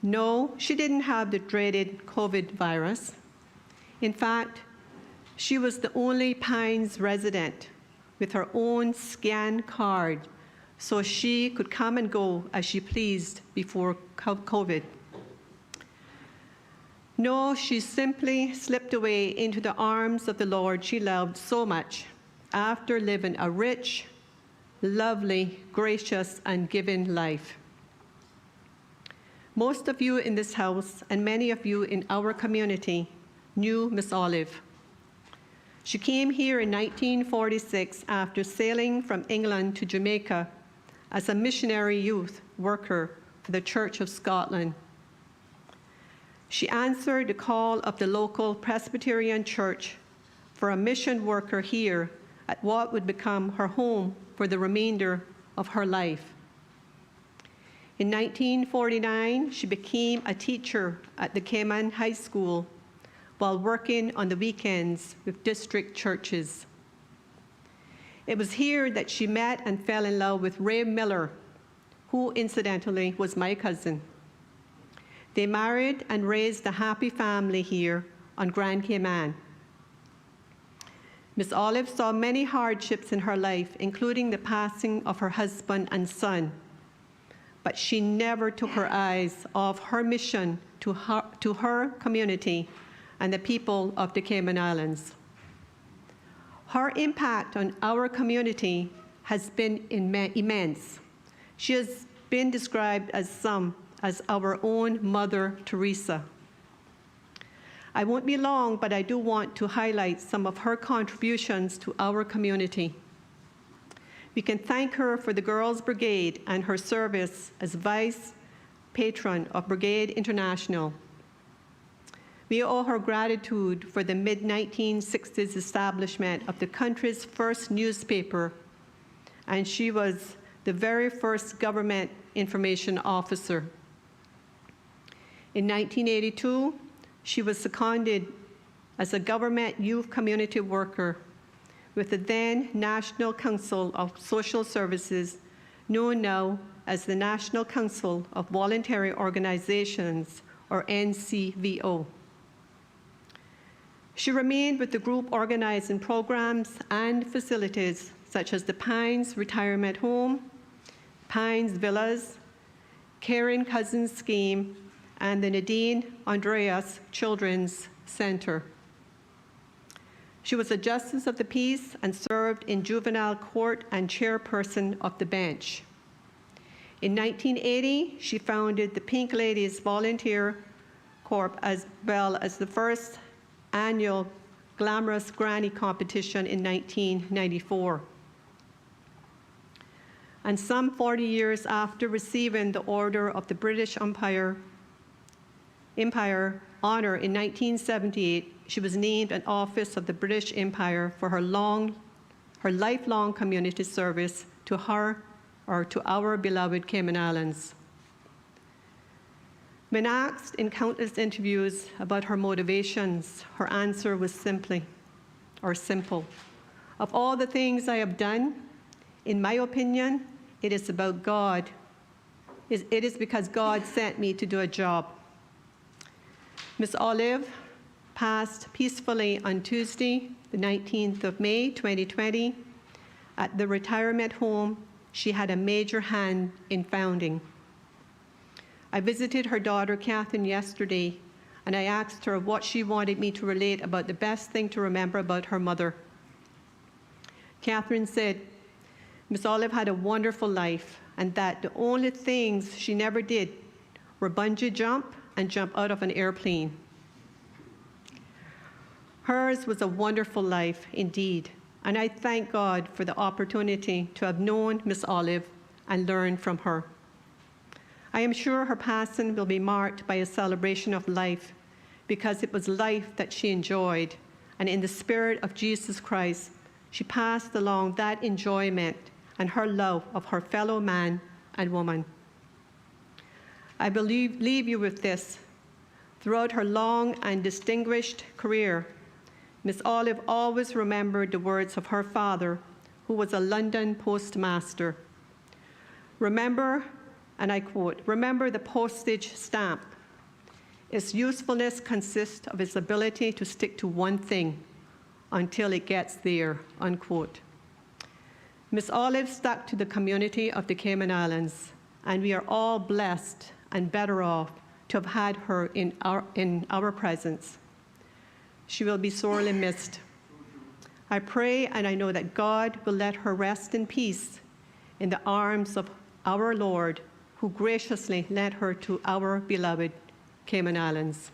No, she didn't have the dreaded COVID virus. In fact, she was the only Pines resident with her own scan card, so she could come and go as she pleased before COVID. No, she simply slipped away into the arms of the Lord she loved so much after living a rich, lovely, gracious, and giving life. Most of you in this house and many of you in our community knew Miss Olive. She came here in 1946 after sailing from England to Jamaica as a missionary youth worker for the Church of Scotland. She answered the call of the local Presbyterian Church for a mission worker here at what would become her home for the remainder of her life. In 1949, she became a teacher at the Cayman High School while working on the weekends with district churches. It was here that she met and fell in love with Ray Miller, who incidentally was my cousin. They married and raised a happy family here on Grand Cayman. Miss Olive saw many hardships in her life, including the passing of her husband and son, but she never took her eyes off her mission to her community and the people of the Cayman Islands. Her impact on our community has been immense. She has been described as our own Mother Teresa. I won't be long, but I do want to highlight some of her contributions to our community. We can thank her for the Girls Brigade and her service as Vice Patron of Brigade International. We owe her gratitude for the mid-1960s establishment of the country's first newspaper, and she was the very first government information officer. In 1982, she was seconded as a government youth community worker with the then National Council of Social Services, known now as the National Council of Voluntary Organizations, or NCVO. She remained with the group organizing programs and facilities such as the Pines Retirement Home, Pines Villas, Caring Cousins Scheme, and the Nadine Andreas Children's Center. She was a Justice of the Peace and served in juvenile court and chairperson of the bench. In 1980, she founded the Pink Ladies Volunteer Corp, as well as the first annual Glamorous Granny competition in 1994. And some 40 years after receiving the Order of the British Empire honor in 1978, she was named an Office of the British Empire for her lifelong community service to our beloved Cayman Islands. When asked in countless interviews about her motivations, her answer was simple. Of all the things I have done, in my opinion, it is about God. It is because God sent me to do a job. Miss Olive passed peacefully on Tuesday, the 19th of May, 2020, at the retirement home she had a major hand in founding. I visited her daughter, Catherine, yesterday, and I asked her what she wanted me to relate about the best thing to remember about her mother. Catherine said, Miss Olive had a wonderful life, and that the only things she never did were bungee jump and jump out of an airplane. Hers was a wonderful life indeed, and I thank God for the opportunity to have known Miss Olive and learned from her. I am sure her passing will be marked by a celebration of life, because it was life that she enjoyed, and in the spirit of Jesus Christ, she passed along that enjoyment and her love of her fellow man and woman. I leave you with this. Throughout her long and distinguished career, Miss Olive always remembered the words of her father, who was a London postmaster. Remember, and I quote, "Remember the postage stamp. Its usefulness consists of its ability to stick to one thing until it gets there," unquote. Miss Olive stuck to the community of the Cayman Islands, and we are all blessed and better off to have had her in our presence. She will be sorely missed. I pray and I know that God will let her rest in peace in the arms of our Lord, who graciously led her to our beloved Cayman Islands.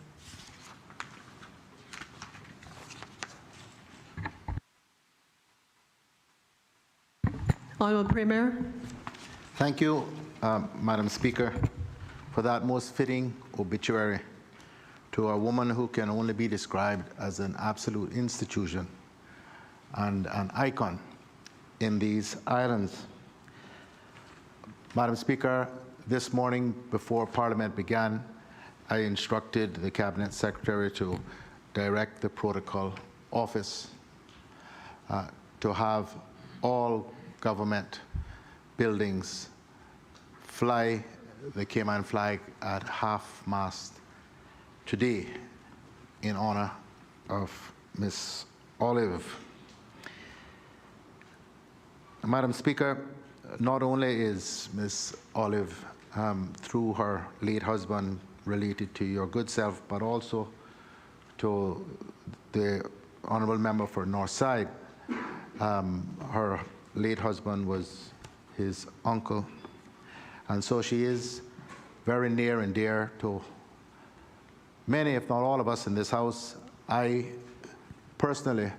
Honorable Premier. Thank you, Madam Speaker, for that most fitting obituary to a woman who can only be described as an absolute institution and an icon in these islands. Madam Speaker, this morning before Parliament began, I instructed the Cabinet Secretary to direct the Protocol Office to have all government buildings fly the Cayman flag at half-mast today in honor of Miss Olive. Madam Speaker, not only is Miss Olive, through her late husband, related to your good self, but also to the honourable member for Northside. Her late husband was his uncle, and so she is very near and dear to many, if not all of us in this house. I personally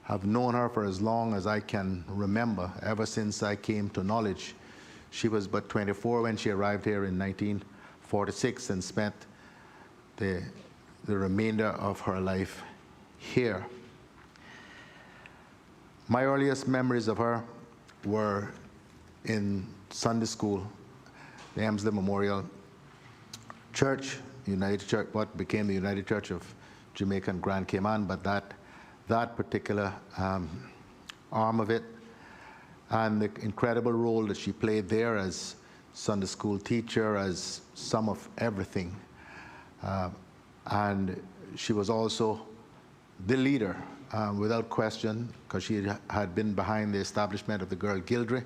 have known her for as long as I can remember, ever since I came to knowledge. She was but 24 when she arrived here in 1946 and spent the remainder of her life here. My earliest memories of her were in Sunday school, the Emsley Memorial Church, United Church, what became the United Church of Jamaica and Grand Cayman, but that particular arm of it, and the incredible role that she played there as Sunday school teacher, as some of everything. And she was also the leader, without question, because she had been behind the establishment of the Girl Guildry,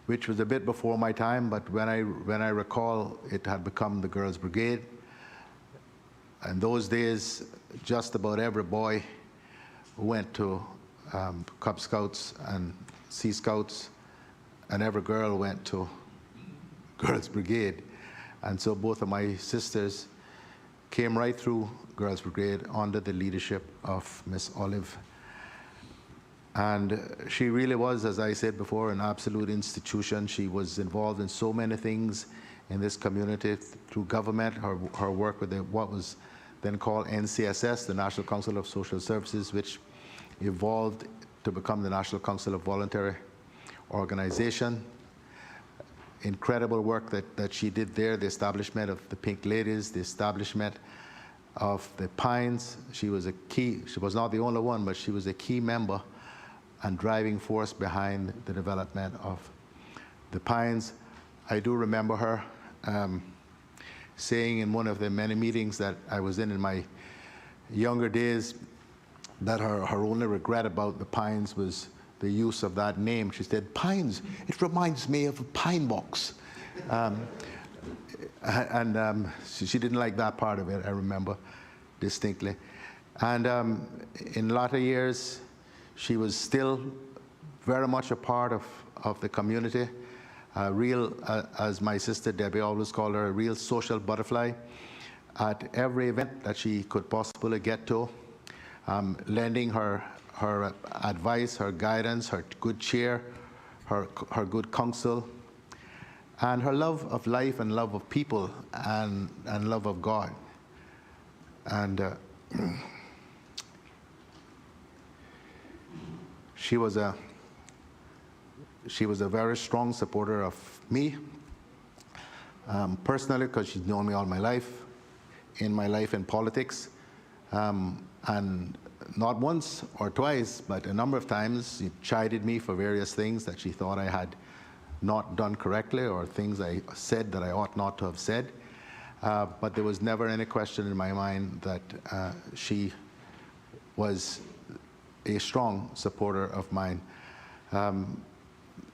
which was a bit before my time, but when I recall, it had become the Girls Brigade. In those days, just about every boy went to Cub Scouts and Sea Scouts, and every girl went to Girls Brigade. And so both of my sisters came right through Girls Brigade under the leadership of Miss Olive. And she really was, as I said before, an absolute institution. She was involved in so many things in this community through government, her work with what was then called NCSS, the National Council of Social Services, which evolved to become the National Council of Voluntary Organization. Incredible work that she did there, the establishment of the Pink Ladies, the establishment of the Pines. She was not the only one, but she was a key member and driving force behind the development of the Pines. I do remember her saying in one of the many meetings that I was in my younger days that her only regret about the Pines was the use of that name. She said, "Pines, it reminds me of a pine box." She didn't like that part of it, I remember distinctly. And in latter years, she was still very much a part of the community. a real, as my sister Debbie always called her, a real social butterfly at every event that she could possibly get to, lending her advice, her guidance, her good cheer, her good counsel, and her love of life and love of people and love of God. And she was a very strong supporter of me, personally, because she's known me all my life, in my life in politics, and not once or twice, but a number of times, she chided me for various things that she thought I had not done correctly, or things I said that I ought not to have said. But there was never any question in my mind that she was a strong supporter of mine.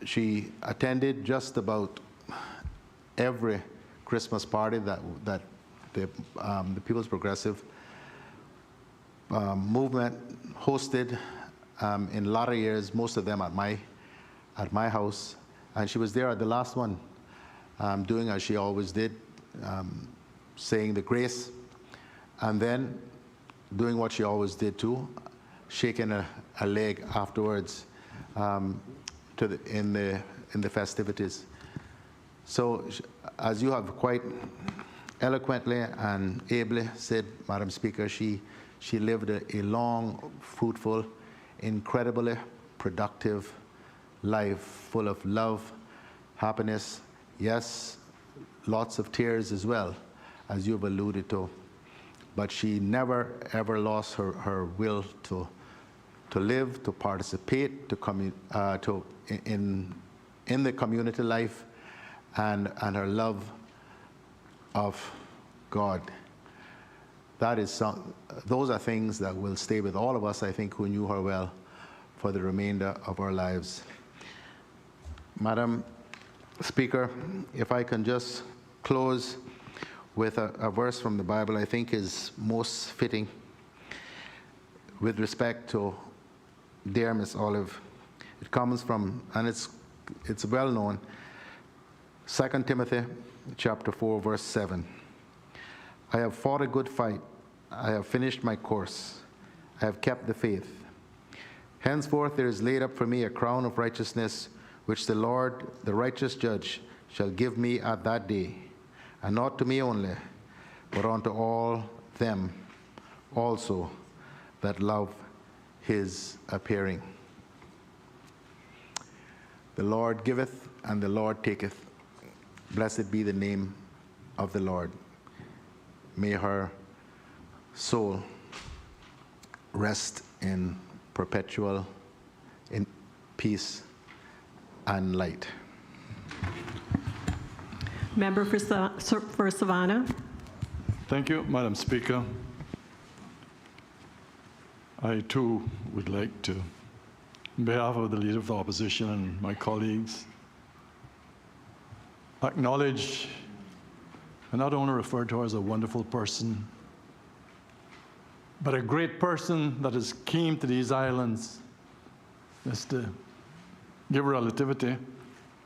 She attended just about every Christmas party that the People's Progressive movement hosted. In latter years, most of them at my house, and she was there at the last one, doing as she always did, saying the grace, and then doing what she always did too, shaking a leg afterwards in the festivities. So, as you have quite eloquently and ably said, Madam Speaker, she lived a long, fruitful, incredibly productive life, full of love, happiness, yes, lots of tears as well, as you've alluded to. But she never, ever lost her will to live, to participate, in the community life, and her love of God. Those are things that will stay with all of us, I think, who knew her well for the remainder of our lives. Madam Speaker, if I can just close with a verse from the Bible I think is most fitting with respect to dear Miss Olive. It comes from, and it's well known, 2 Timothy chapter 4, verse 7. I have fought a good fight. I have finished my course. I have kept the faith. Henceforth there is laid up for me a crown of righteousness, which the Lord, the righteous judge, shall give me at that day, and not to me only, but unto all them also that love his appearing. The Lord giveth, and the Lord taketh. Blessed be the name of the Lord. May her soul rest in perpetual in peace and light. Member for Sivanna. Thank you, Madam Speaker. I too would like to, on behalf of the Leader of the Opposition and my colleagues, acknowledge and not only refer to her as a wonderful person, but a great person that has came to these islands. Just to give her relativity,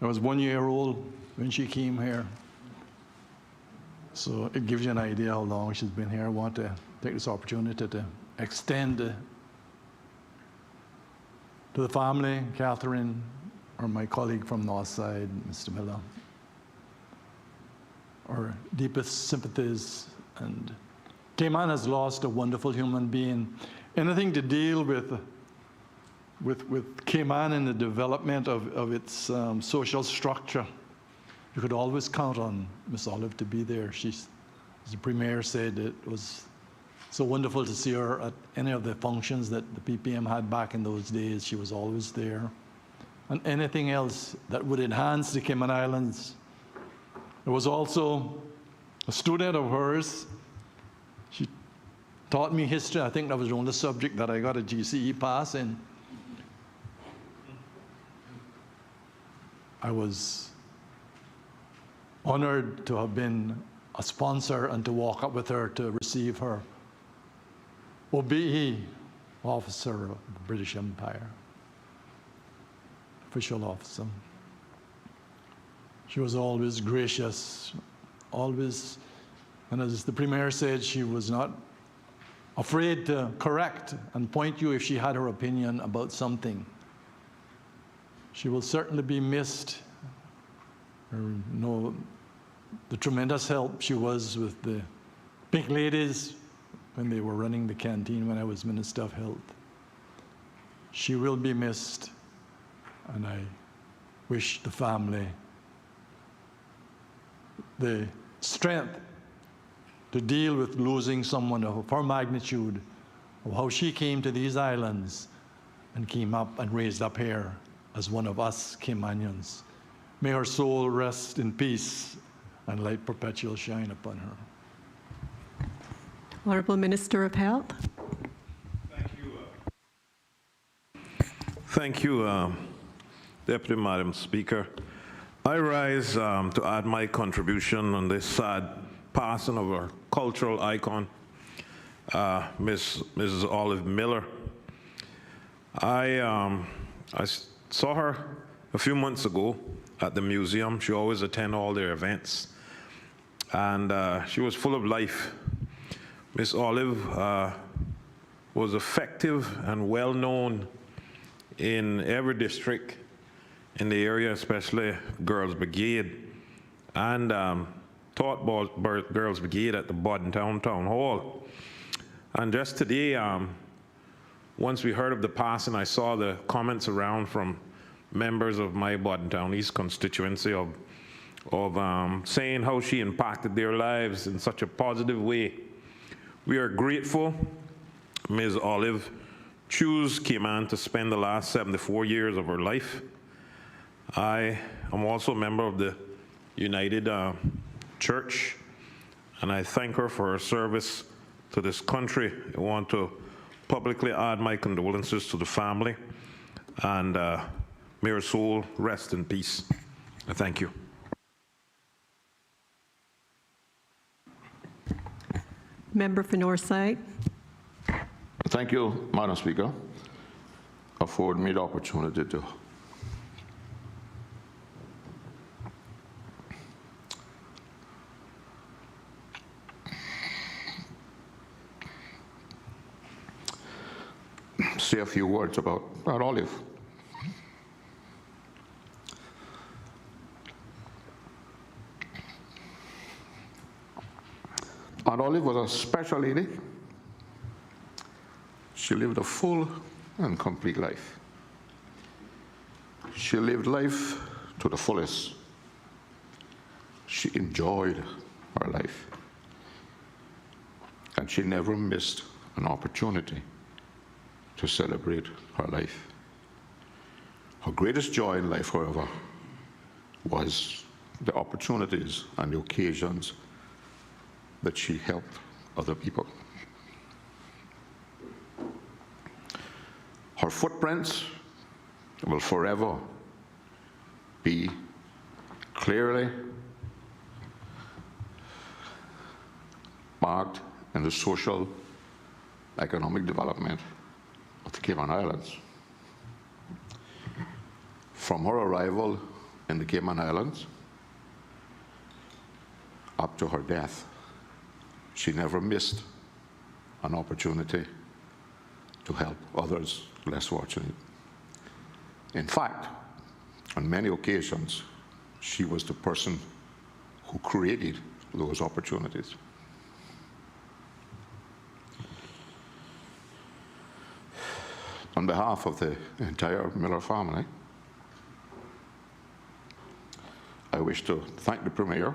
I was 1 year old when she came here. So it gives you an idea how long she's been here. I want to take this opportunity to extend to the family, Catherine, or my colleague from Northside, Mr. Miller, our deepest sympathies. And Cayman has lost a wonderful human being. Anything to deal with Cayman and the development of its social structure, you could always count on Miss Olive to be there. As the Premier said, it was so wonderful to see her at any of the functions that the PPM had back in those days. She was always there. And anything else that would enhance the Cayman Islands. There was also a student of hers. She taught me history. I think that was the only subject that I got a GCE pass in. I was honored to have been a sponsor and to walk up with her to receive her OBE, Officer of the British Empire, official officer. She was always gracious, always, and as the Premier said, she was not afraid to correct and point you if she had her opinion about something. She will certainly be missed. The tremendous help she was with the Pink Ladies when they were running the canteen when I was Minister of Health. She will be missed, and I wish the family the strength to deal with losing someone of her magnitude, of how she came to these islands and came up and raised up here as one of us Caymanians. May her soul rest in peace and light perpetual shine upon her. Honorable Minister of Health. Thank you, Deputy Madam Speaker. I rise to add my contribution on this sad passing of our cultural icon, Mrs. Olive Miller. I saw her a few months ago at the museum. She always attends all their events, and she was full of life. Miss Olive was effective and well known in every district in the area, especially Girls Brigade, and taught Girls Brigade at the Bodentown Town Hall. And just today, once we heard of the passing, I saw the comments around from members of my Bodentown East constituency of saying how she impacted their lives in such a positive way. We are grateful Ms. Olive chose Cayman to spend the last 74 years of her life. I am also a member of the United Church, and I thank her for her service to this country. I want to publicly add my condolences to the family, and may her soul rest in peace. Thank you. Member for Northside. Thank you, Madam Speaker, afford me the opportunity to say a few words about Olive. Aunt Olive was a special lady. She lived a full and complete life. She lived life to the fullest. She enjoyed her life. And she never missed an opportunity to celebrate her life. Her greatest joy in life, however, was the opportunities and the occasions that she helped other people. Her footprints will forever be clearly marked in the social, economic development of the Cayman Islands. From her arrival in the Cayman Islands up to her death, she never missed an opportunity to help others less fortunate. In fact, on many occasions, she was the person who created those opportunities. On behalf of the entire Miller family, I wish to thank the Premier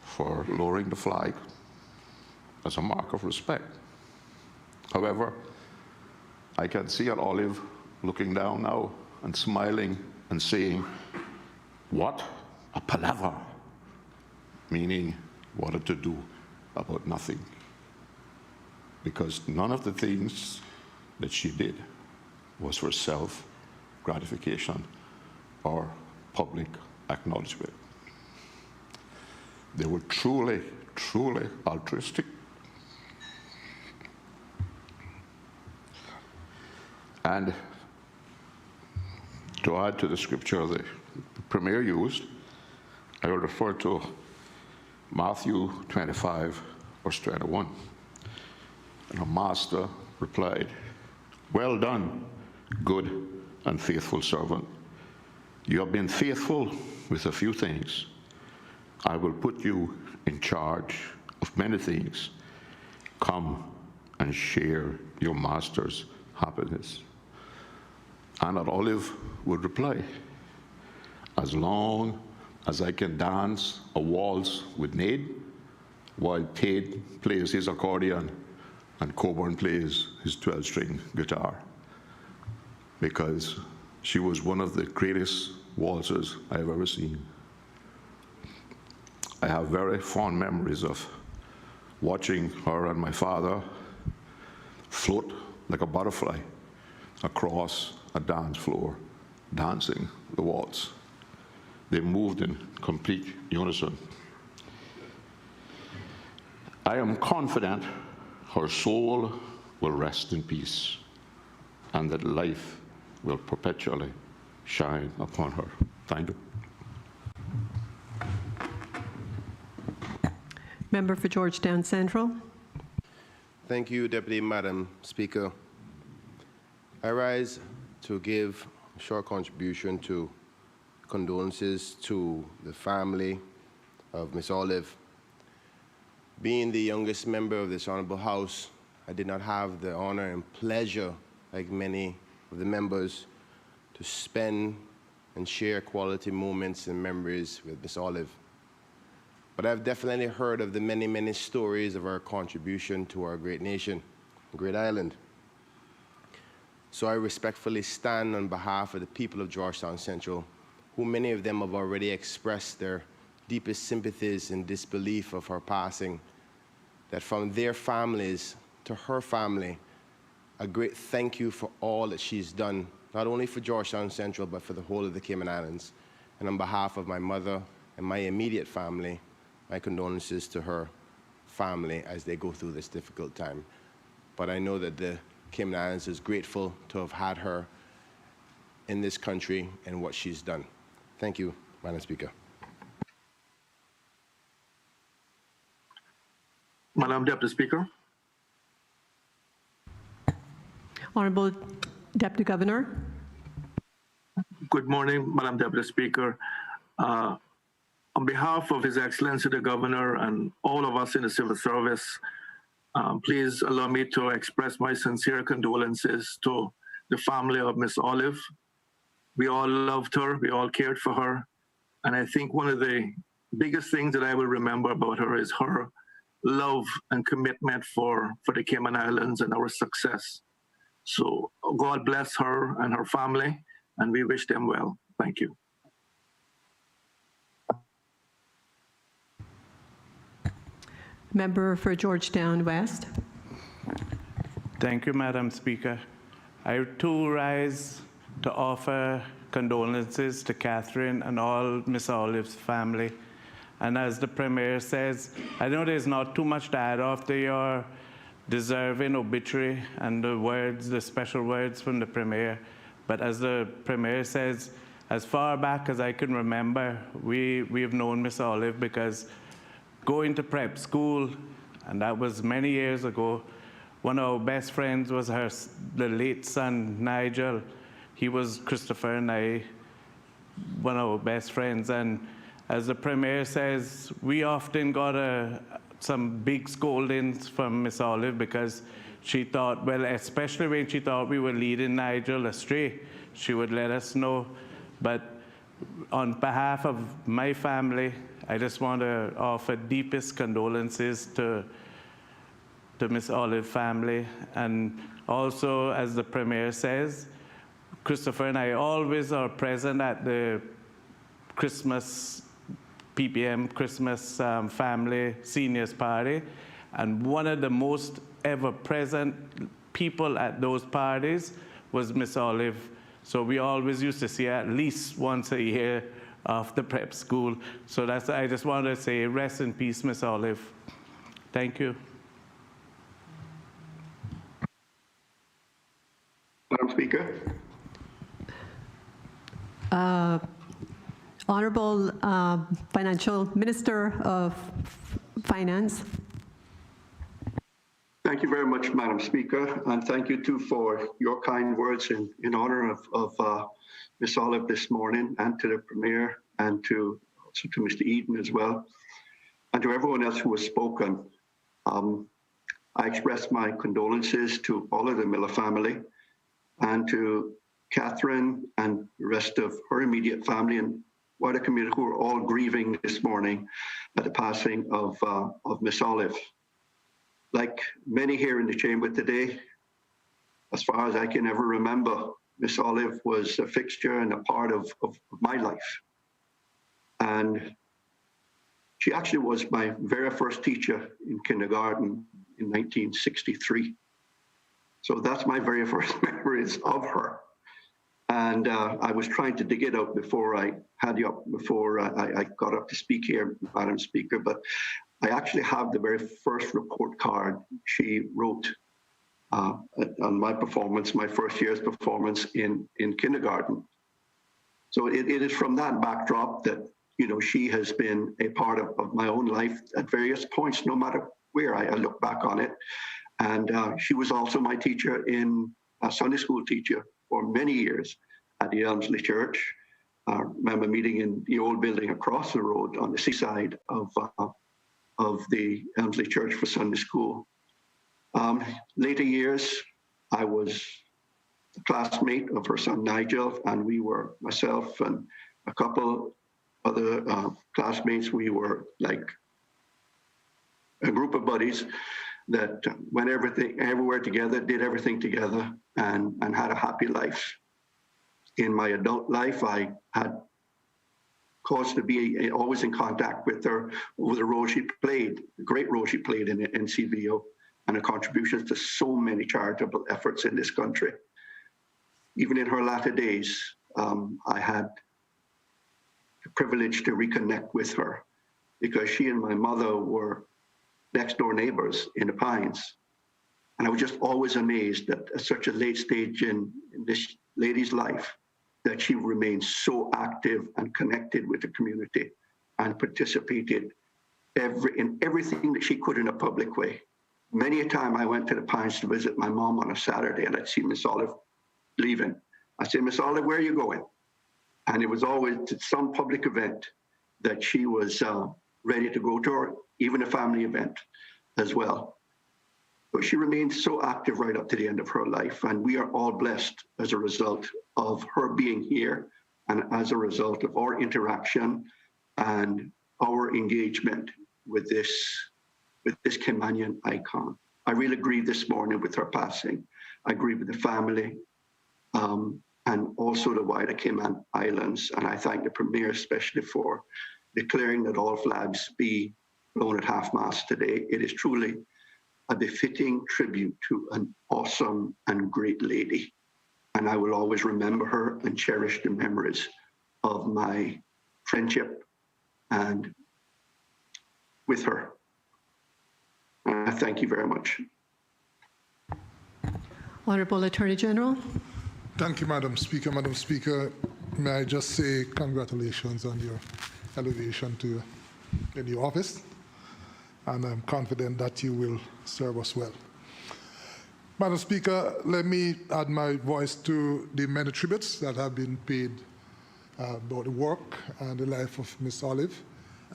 for lowering the flag as a mark of respect. However, I can see Aunt Olive looking down now and smiling and saying, "What a palaver," meaning what a to-do about nothing. Because none of the things that she did was for self-gratification or public acknowledgement. They were truly, truly altruistic. And to add to the scripture the Premier used, I will refer to Matthew 25, verse 21. And her master replied, "Well done, good and faithful servant. You have been faithful with a few things. I will put you in charge of many things. Come and share your master's happiness." And Olive would reply, "As long as I can dance a waltz with Nate, while Tate plays his accordion and Coburn plays his 12-string guitar," because she was one of the greatest waltzers I've ever seen. I have very fond memories of watching her and my father float like a butterfly across a dance floor, dancing the waltz. They moved in complete unison. I am confident her soul will rest in peace and that life will perpetually shine upon her. Thank you. Member for Georgetown Central. Thank you, Deputy Madam Speaker. I rise to give a short contribution to condolences to the family of Miss Olive. Being the youngest member of this Honorable House, I did not have the honor and pleasure, like many of the members, to spend and share quality moments and memories with Miss Olive. But I've definitely heard of the many, many stories of her contribution to our great nation, great island. So I respectfully stand on behalf of the people of Georgetown Central, who many of them have already expressed their deepest sympathies and disbelief of her passing, that from their families to her family, a great thank you for all that she's done, not only for Georgetown Central, but for the whole of the Cayman Islands. And on behalf of my mother and my immediate family, my condolences to her family as they go through this difficult time. But I know that the Cayman Islands is grateful to have had her in this country and what she's done. Thank you, Madam Speaker. Madam Deputy Speaker. Honourable Deputy Governor. Good morning, Madam Deputy Speaker. On behalf of His Excellency the Governor and all of us in the civil service, please allow me to express my sincere condolences to the family of Miss Olive. We all loved her, we all cared for her, and I think one of the biggest things that I will remember about her is her love and commitment for the Cayman Islands and our success. So God bless her and her family, and we wish them well. Thank you. Member for Georgetown West. Thank you, Madam Speaker. I too rise to offer condolences to Catherine and all Miss Olive's family. And as the Premier says, I know there's not too much to add after your deserving obituary and the words, the special words from the Premier. But as the Premier says, as far back as I can remember, we've known Miss Olive because going to prep school, and that was many years ago, one of our best friends was the late son, Nigel. He was Christopher and I, one of our best friends. And as the Premier says, we often got some big scoldings from Miss Olive because she thought, well, especially when she thought we were leading Nigel astray, she would let us know. But on behalf of my family, I just want to offer deepest condolences to Miss Olive family. And also, as the Premier says, Christopher and I always are present at the Christmas PPM, Christmas family seniors party. And one of the most ever present people at those parties was Miss Olive. So we always used to see her at least once a year after prep school. So I just want to say rest in peace, Miss Olive. Thank you. Madam Speaker. Honorable Financial Minister of Finance. Thank you very much, Madam Speaker, and thank you too for your kind words in honor of Ms. Olive this morning, and to the Premier, and also to Mr. Eden as well, and to everyone else who has spoken. I express my condolences to all of the Miller family, and to Catherine and the rest of her immediate family and wider community who are all grieving this morning at the passing of Ms. Olive. Like many here in the chamber today, as far as I can ever remember, Ms. Olive was a fixture and a part of my life. And she actually was my very first teacher in kindergarten in 1963. So that's my very first memories of her. And I was trying to dig it out before I got up to speak here, Madam Speaker, but I actually have the very first report card she wrote on my performance, my first year's performance in kindergarten. So it is from that backdrop that, you know, she has been a part of my own life at various points, no matter where I look back on it. And she was also my teacher a Sunday school teacher for many years at the Elmsley Church. I remember meeting in the old building across the road on the seaside of the Elmsley Church for Sunday school. Later years, I was a classmate of her son Nigel, and we were, myself and a couple other classmates, we were like a group of buddies that went everywhere together, did everything together, and had a happy life. In my adult life, I had cause to be always in contact with her over the role she played, the great role she played in NCVO, and her contributions to so many charitable efforts in this country. Even in her latter days, I had the privilege to reconnect with her, because she and my mother were next door neighbors in the Pines. And I was just always amazed that at such a late stage in this lady's life, that she remained so active and connected with the community and participated in everything that she could in a public way. Many a time I went to the Pines to visit my mom on a Saturday, and I'd see Miss Olive leaving. I'd say, Miss Olive, where are you going? And it was always to some public event that she was ready to go to, or even a family event as well. But she remained so active right up to the end of her life, and we are all blessed as a result of her being here, and as a result of our interaction and our engagement with this Caymanian icon. I really grieve this morning with her passing. I grieve with the family, and also the wider Cayman Islands. And I thank the Premier especially for declaring that all flags be blown at half-mast today. It is truly a befitting tribute to an awesome and great lady. And I will always remember her and cherish the memories of my friendship and with her. Thank you very much. Honorable Attorney General. Thank you, Madam Speaker. Madam Speaker, may I just say congratulations on your elevation to the new office, and I'm confident that you will serve us well. Madam Speaker, let me add my voice to the many tributes that have been paid about the work and the life of Miss Olive.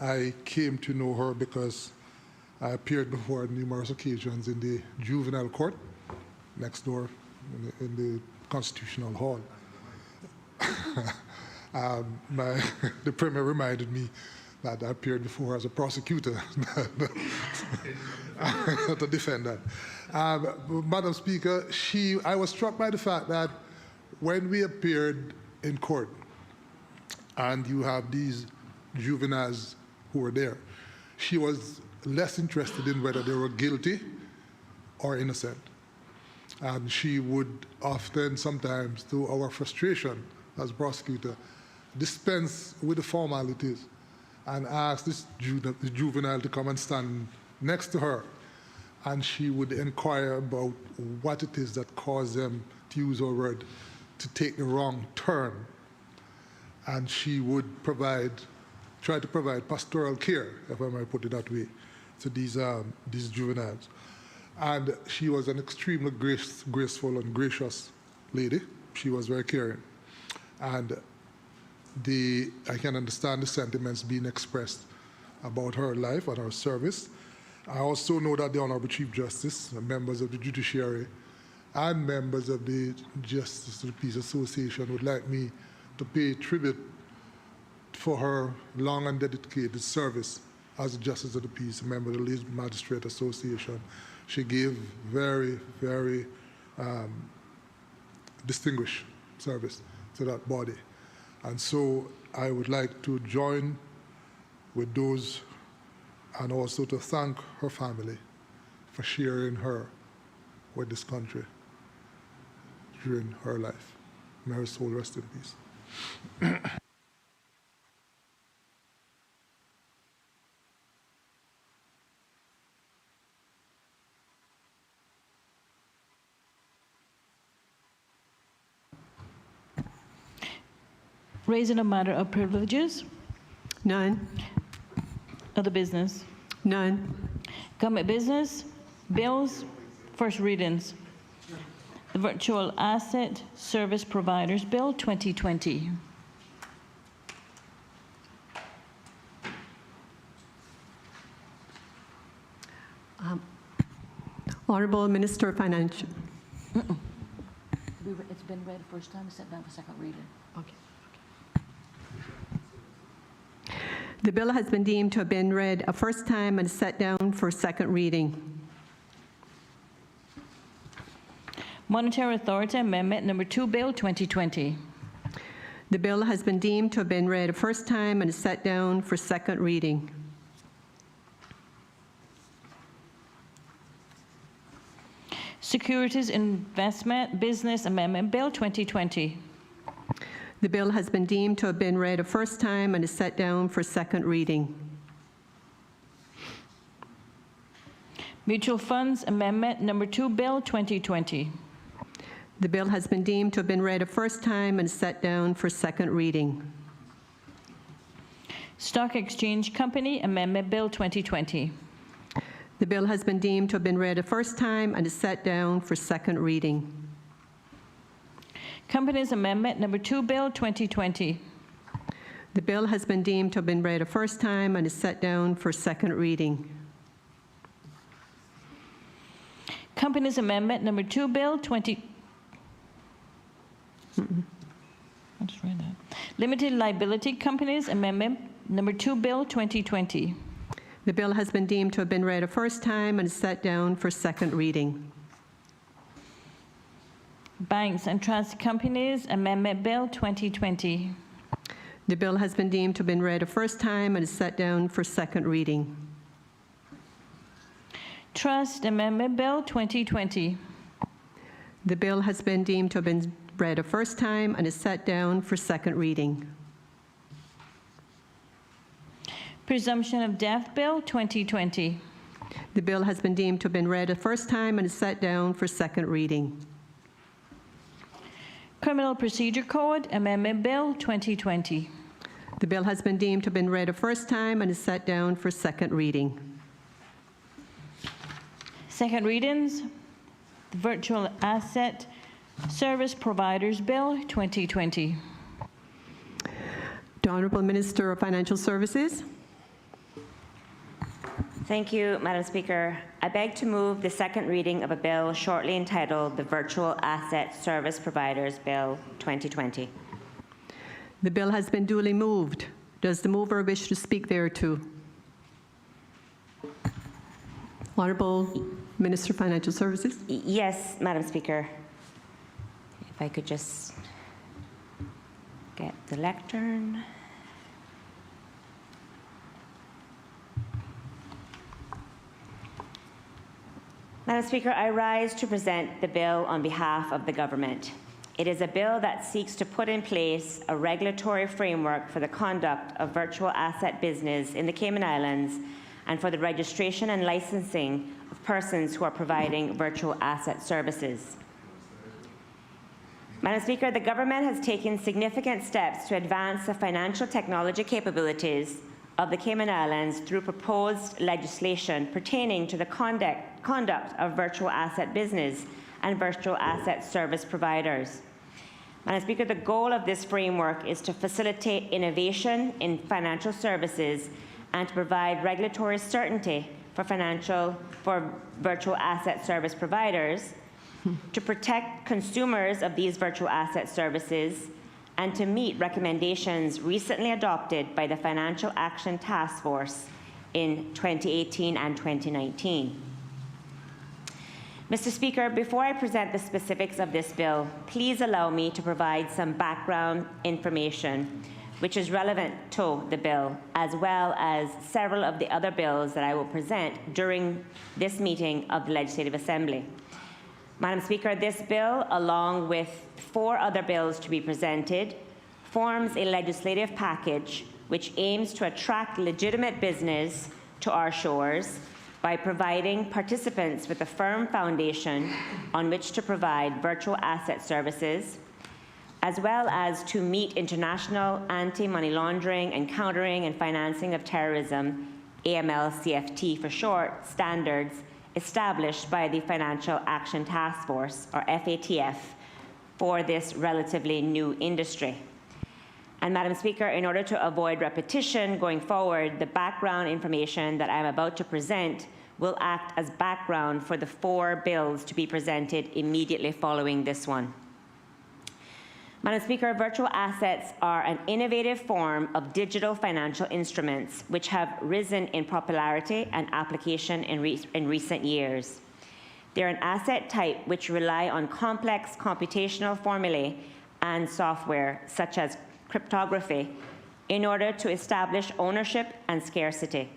I came to know her because I appeared before on numerous occasions in the juvenile court next door in the Constitutional Hall. The Premier reminded me that I appeared before as a prosecutor, not a defendant. Madam Speaker, I was struck by the fact that when we appeared in court, and you have these juveniles who were there, she was less interested in whether they were guilty or innocent. And she would often, sometimes, to our frustration as prosecutor, dispense with the formalities and ask this juvenile to come and stand next to her. And she would inquire about what it is that caused them, to use our word, to take the wrong turn. and she would try to provide pastoral care, if I might put it that way, to these juveniles. And she was an extremely graceful and gracious lady. She was very caring. And I can understand the sentiments being expressed about her life and her service. I also know that the Honorable Chief Justice, members of the judiciary, and members of the Justice of the Peace Association would like me to pay tribute for her long and dedicated service as a Justice of the Peace, a member of the Lead Magistrate Association. She gave very, very distinguished service to that body. And so I would like to join with those and also to thank her family for sharing her with this country during her life. May her soul rest in peace. Raising a matter of privileges? None. Other business? None. Government business? Bills? First readings. The Virtual Asset Service Providers Bill 2020. Honorable Minister of Financial. It's been read first time, set down for second reading. Okay. The bill has been deemed to have been read a first time and set down for second reading. Monetary Authority Amendment Number 2 Bill 2020. The bill has been deemed to have been read a first time and set down for second reading. Securities Investment Business Amendment Bill 2020. The bill has been deemed to have been read a first time and is set down for second reading. Mutual Funds Amendment Number 2 Bill 2020. The bill has been deemed to have been read a first time and set down for second reading. Stock Exchange Company Amendment Bill 2020. The bill has been deemed to have been read a first time and is set down for second reading. Companies Amendment Number 2 Bill 2020. The bill has been deemed to have been read a first time and is set down for second reading. Companies Amendment Number 2 Bill 20. I just read that. Limited Liability Companies Amendment Number 2 Bill 2020. The bill has been deemed to have been read a first time and is set down for second reading. Banks and Trust Companies Amendment Bill 2020. The bill has been deemed to have been read a first time and is set down for second reading. Trust Amendment Bill 2020. The bill has been deemed to have been read a first time and is set down for second reading. Presumption of Death Bill 2020. The bill has been deemed to have been read a first time and is set down for second reading. Criminal Procedure Code Amendment Bill 2020. The bill has been deemed to have been read a first time and is set down for second reading. Second readings. The Virtual Asset Service Providers Bill 2020. The Honourable Minister of Financial Services. Thank you, Madam Speaker. I beg to move the second reading of a bill shortly entitled the Virtual Asset Service Providers Bill 2020. The bill has been duly moved. Does the mover wish to speak thereto? Honourable Minister of Financial Services. Yes, Madam Speaker. If I could just get the lectern. Madam Speaker, I rise to present the bill on behalf of the government. It is a bill that seeks to put in place a regulatory framework for the conduct of virtual asset business in the Cayman Islands and for the registration and licensing of persons who are providing virtual asset services. Madam Speaker, the government has taken significant steps to advance the financial technology capabilities of the Cayman Islands through proposed legislation pertaining to the conduct of virtual asset business and virtual asset service providers. Madam Speaker, the goal of this framework is to facilitate innovation in financial services and to provide regulatory certainty for virtual asset service providers, to protect consumers of these virtual asset services, and to meet recommendations recently adopted by the Financial Action Task Force in 2018 and 2019. Mr. Speaker, before I present the specifics of this bill, please allow me to provide some background information which is relevant to the bill, as well as several of the other bills that I will present during this meeting of the Legislative Assembly. Madam Speaker, this bill, along with 4 other bills to be presented, forms a legislative package which aims to attract legitimate business to our shores by providing participants with a firm foundation on which to provide virtual asset services, as well as to meet international anti-money laundering and countering and financing of terrorism, AML-CFT for short, standards established by the Financial Action Task Force, or FATF, for this relatively new industry. And Madam Speaker, in order to avoid repetition going forward, the background information that I'm about to present will act as background for the 4 bills to be presented immediately following this one. Madam Speaker, virtual assets are an innovative form of digital financial instruments which have risen in popularity and application in recent years. They're an asset type which rely on complex computational formulae and software, such as cryptography, in order to establish ownership and scarcity.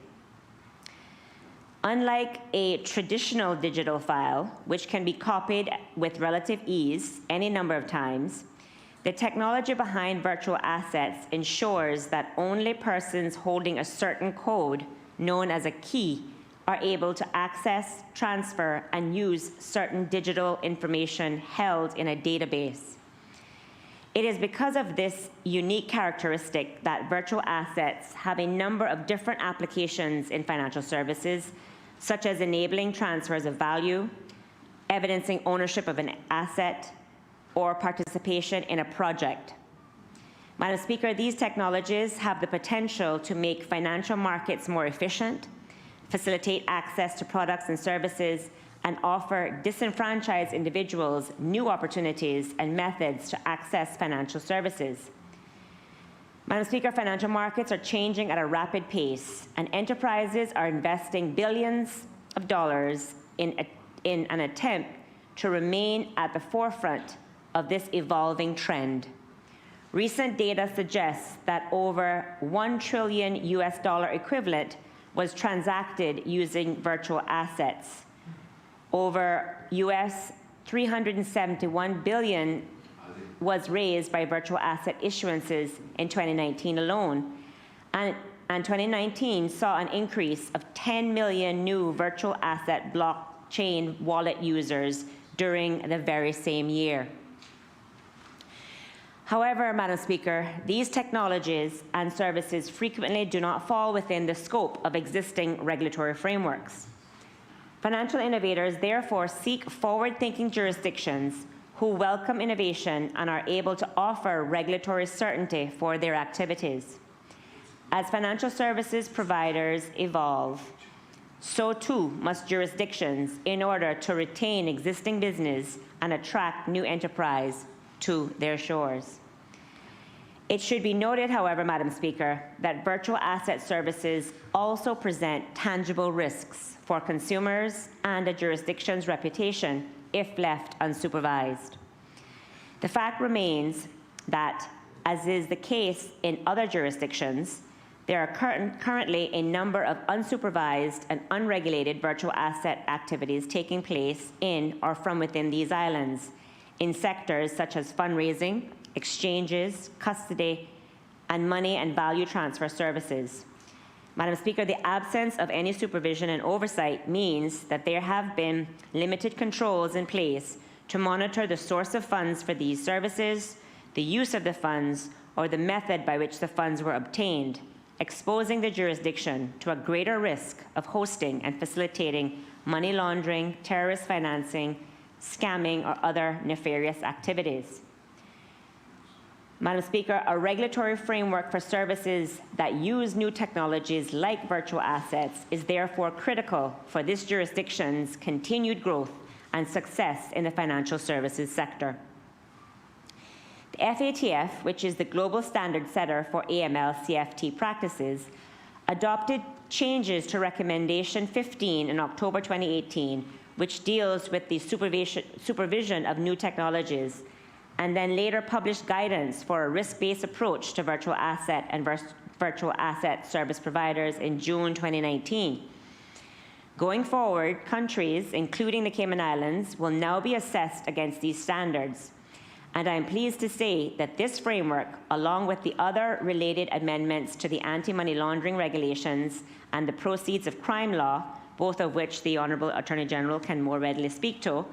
Unlike a traditional digital file, which can be copied with relative ease any number of times, the technology behind virtual assets ensures that only persons holding a certain code, known as a key, are able to access, transfer, and use certain digital information held in a database. It is because of this unique characteristic that virtual assets have a number of different applications in financial services, such as enabling transfers of value, evidencing ownership of an asset, or participation in a project. Madam Speaker, these technologies have the potential to make financial markets more efficient, facilitate access to products and services, and offer disenfranchised individuals new opportunities and methods to access financial services. Madam Speaker, financial markets are changing at a rapid pace, and enterprises are investing billions of dollars in an attempt to remain at the forefront of this evolving trend. Recent data suggests that over $1 trillion equivalent was transacted using virtual assets. Over $371 billion was raised by virtual asset issuances in 2019 alone. And 2019 saw an increase of 10 million new virtual asset blockchain wallet users during the very same year. However, Madam Speaker, these technologies and services frequently do not fall within the scope of existing regulatory frameworks. Financial innovators therefore seek forward-thinking jurisdictions who welcome innovation and are able to offer regulatory certainty for their activities. As financial services providers evolve, so too must jurisdictions in order to retain existing business and attract new enterprise to their shores. It should be noted, however, Madam Speaker, that virtual asset services also present tangible risks for consumers and a jurisdiction's reputation if left unsupervised. The fact remains that, as is the case in other jurisdictions, there are currently a number of unsupervised and unregulated virtual asset activities taking place in or from within these islands in sectors such as fundraising, exchanges, custody, and money and value transfer services. Madam Speaker, the absence of any supervision and oversight means that there have been limited controls in place to monitor the source of funds for these services, the use of the funds, or the method by which the funds were obtained, exposing the jurisdiction to a greater risk of hosting and facilitating money laundering, terrorist financing, scamming, or other nefarious activities. Madam Speaker, a regulatory framework for services that use new technologies like virtual assets is therefore critical for this jurisdiction's continued growth and success in the financial services sector. The FATF, which is the global standard setter for AML-CFT practices, adopted changes to Recommendation 15 in October 2018, which deals with the supervision of new technologies, and then later published guidance for a risk-based approach to virtual asset and virtual asset service providers in June 2019. Going forward, countries, including the Cayman Islands, will now be assessed against these standards. And I am pleased to say that this framework, along with the other related amendments to the anti-money laundering regulations and the proceeds of crime law, both of which the Honourable Attorney General can more readily speak to,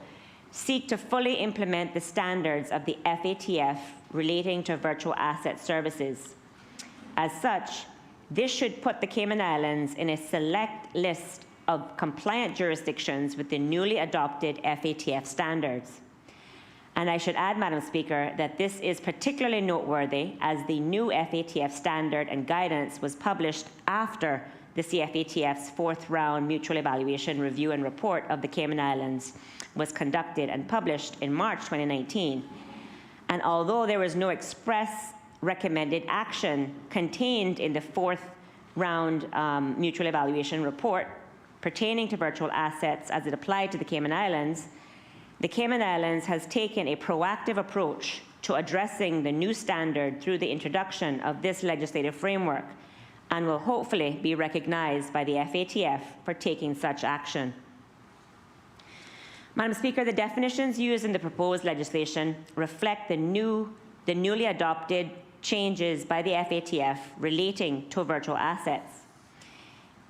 seek to fully implement the standards of the FATF relating to virtual asset services. As such, this should put the Cayman Islands in a select list of compliant jurisdictions with the newly adopted FATF standards. And I should add, Madam Speaker, that this is particularly noteworthy as the new FATF standard and guidance was published after the CFATF's fourth round mutual evaluation review and report of the Cayman Islands was conducted and published in March 2019. And although there was no express recommended action contained in the fourth round mutual evaluation report pertaining to virtual assets as it applied to the Cayman Islands, the Cayman Islands has taken a proactive approach to addressing the new standard through the introduction of this legislative framework and will hopefully be recognized by the FATF for taking such action. Madam Speaker, the definitions used in the proposed legislation reflect the newly adopted changes by the FATF relating to virtual assets.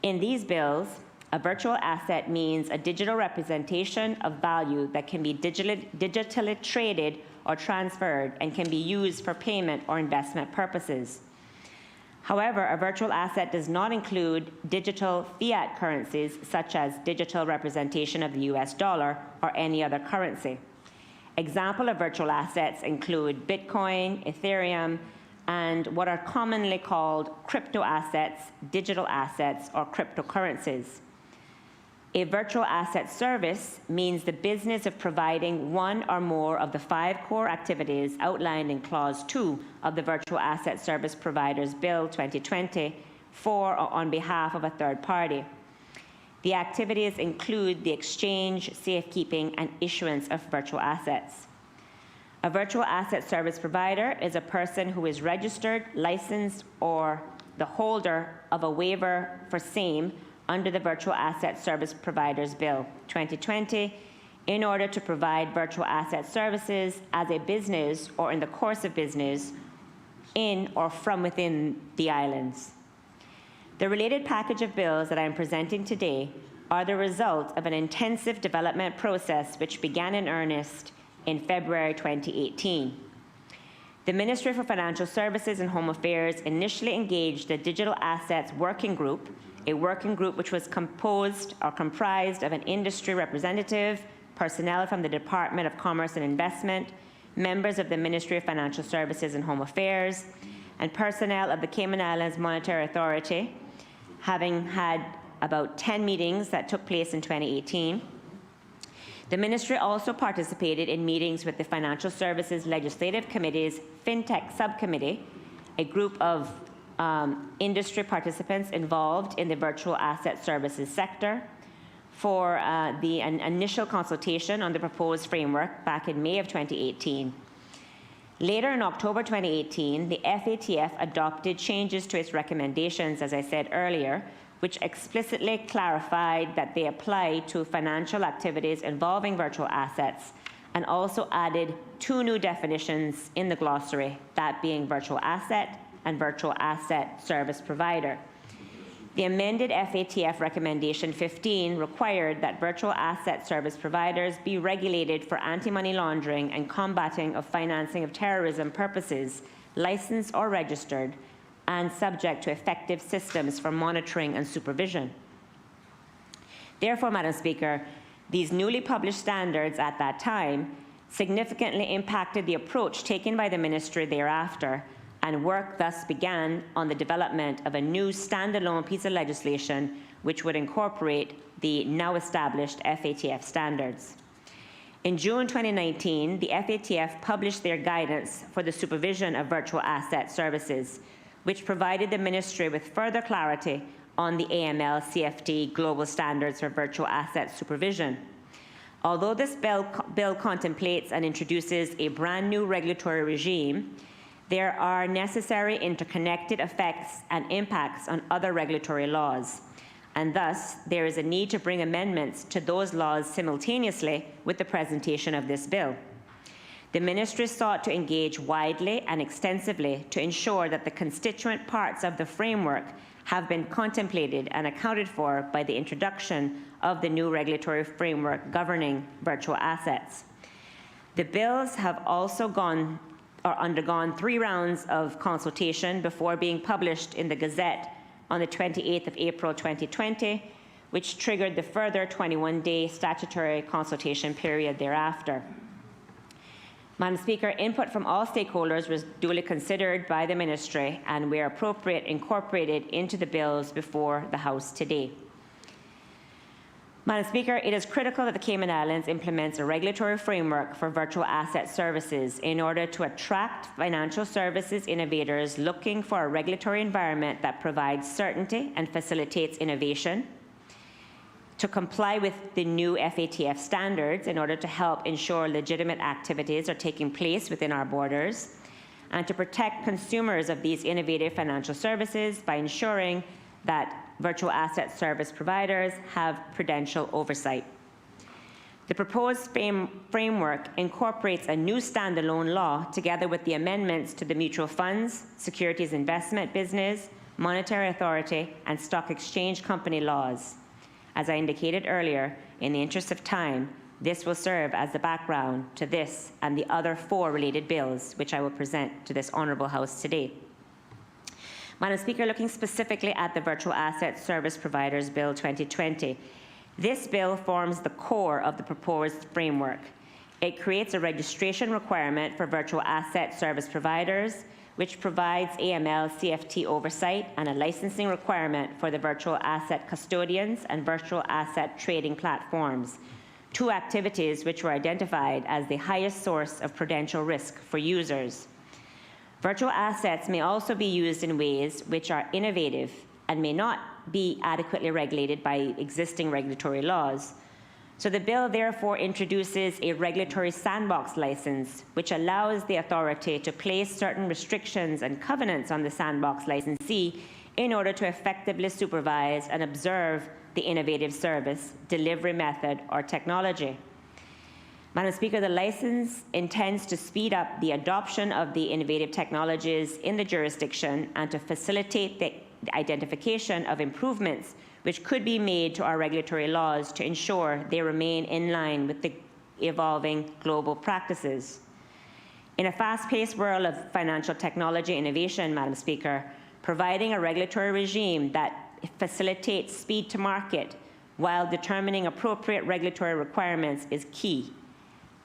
In these bills, a virtual asset means a digital representation of value that can be digitally traded or transferred and can be used for payment or investment purposes. However, a virtual asset does not include digital fiat currencies such as digital representation of the US dollar or any other currency. Examples of virtual assets include Bitcoin, Ethereum, and what are commonly called crypto assets, digital assets, or cryptocurrencies. A virtual asset service means the business of providing one or more of the 5 core activities outlined in Clause 2 of the Virtual Asset Service Providers Bill 2020 for or on behalf of a third party. The activities include the exchange, safekeeping, and issuance of virtual assets. A virtual asset service provider is a person who is registered, licensed, or the holder of a waiver for same under the Virtual Asset Service Providers Bill 2020 in order to provide virtual asset services as a business or in the course of business in or from within the islands. The related package of bills that I am presenting today are the result of an intensive development process which began in earnest in February 2018. The Ministry for Financial Services and Home Affairs initially engaged the Digital Assets Working Group, a working group which was composed or comprised of an industry representative, personnel from the Department of Commerce and Investment, members of the Ministry of Financial Services and Home Affairs, and personnel of the Cayman Islands Monetary Authority, having had about 10 meetings that took place in 2018. The ministry also participated in meetings with the Financial Services Legislative Committee's FinTech Subcommittee, a group of industry participants involved in the virtual asset services sector, for an initial consultation on the proposed framework back in May of 2018. Later in October 2018, the FATF adopted changes to its recommendations, as I said earlier, which explicitly clarified that they apply to financial activities involving virtual assets, and also added 2 new definitions in the glossary, that being virtual asset and virtual asset service provider. The amended FATF Recommendation 15 required that virtual asset service providers be regulated for anti-money laundering and combating of financing of terrorism purposes, licensed or registered, and subject to effective systems for monitoring and supervision. Therefore, Madam Speaker, these newly published standards at that time significantly impacted the approach taken by the Ministry thereafter, and work thus began on the development of a new standalone piece of legislation which would incorporate the now established FATF standards. In June 2019, the FATF published their guidance for the supervision of virtual asset services, which provided the Ministry with further clarity on the AML-CFT global standards for virtual asset supervision. Although this bill contemplates and introduces a brand new regulatory regime, there are necessary interconnected effects and impacts on other regulatory laws, and thus there is a need to bring amendments to those laws simultaneously with the presentation of this bill. The Ministry sought to engage widely and extensively to ensure that the constituent parts of the framework have been contemplated and accounted for by the introduction of the new regulatory framework governing virtual assets. The bills have also undergone 3 rounds of consultation before being published in the Gazette on the 28th of April 2020, which triggered the further 21-day statutory consultation period thereafter. Madam Speaker, input from all stakeholders was duly considered by the Ministry and, where appropriate, incorporated into the bills before the House today. Madam Speaker, it is critical that the Cayman Islands implements a regulatory framework for virtual asset services in order to attract financial services innovators looking for a regulatory environment that provides certainty and facilitates innovation, to comply with the new FATF standards in order to help ensure legitimate activities are taking place within our borders, and to protect consumers of these innovative financial services by ensuring that virtual asset service providers have prudential oversight. The proposed framework incorporates a new standalone law together with the amendments to the mutual funds, securities investment business, monetary authority, and stock exchange company laws. As I indicated earlier, in the interest of time, this will serve as the background to this and the other 4 related bills which I will present to this Honourable House today. Madam Speaker, looking specifically at the Virtual Asset Service Providers Bill 2020, this bill forms the core of the proposed framework. It creates a registration requirement for virtual asset service providers, which provides AML-CFT oversight, and a licensing requirement for the virtual asset custodians and virtual asset trading platforms, 2 activities which were identified as the highest source of prudential risk for users. Virtual assets may also be used in ways which are innovative and may not be adequately regulated by existing regulatory laws. So the bill therefore introduces a regulatory sandbox license, which allows the authority to place certain restrictions and covenants on the sandbox licensee in order to effectively supervise and observe the innovative service, delivery method, or technology. Madam Speaker, the license intends to speed up the adoption of the innovative technologies in the jurisdiction and to facilitate the identification of improvements which could be made to our regulatory laws to ensure they remain in line with the evolving global practices. In a fast-paced world of financial technology innovation, Madam Speaker, providing a regulatory regime that facilitates speed to market while determining appropriate regulatory requirements is key,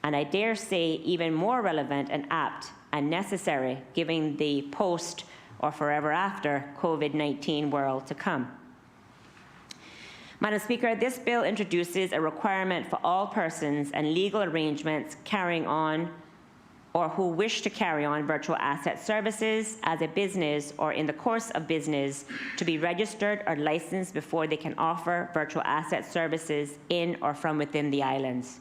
and I dare say even more relevant and apt and necessary given the post or forever after COVID-19 world to come. Madam Speaker, this bill introduces a requirement for all persons and legal arrangements carrying on or who wish to carry on virtual asset services as a business or in the course of business to be registered or licensed before they can offer virtual asset services in or from within the islands.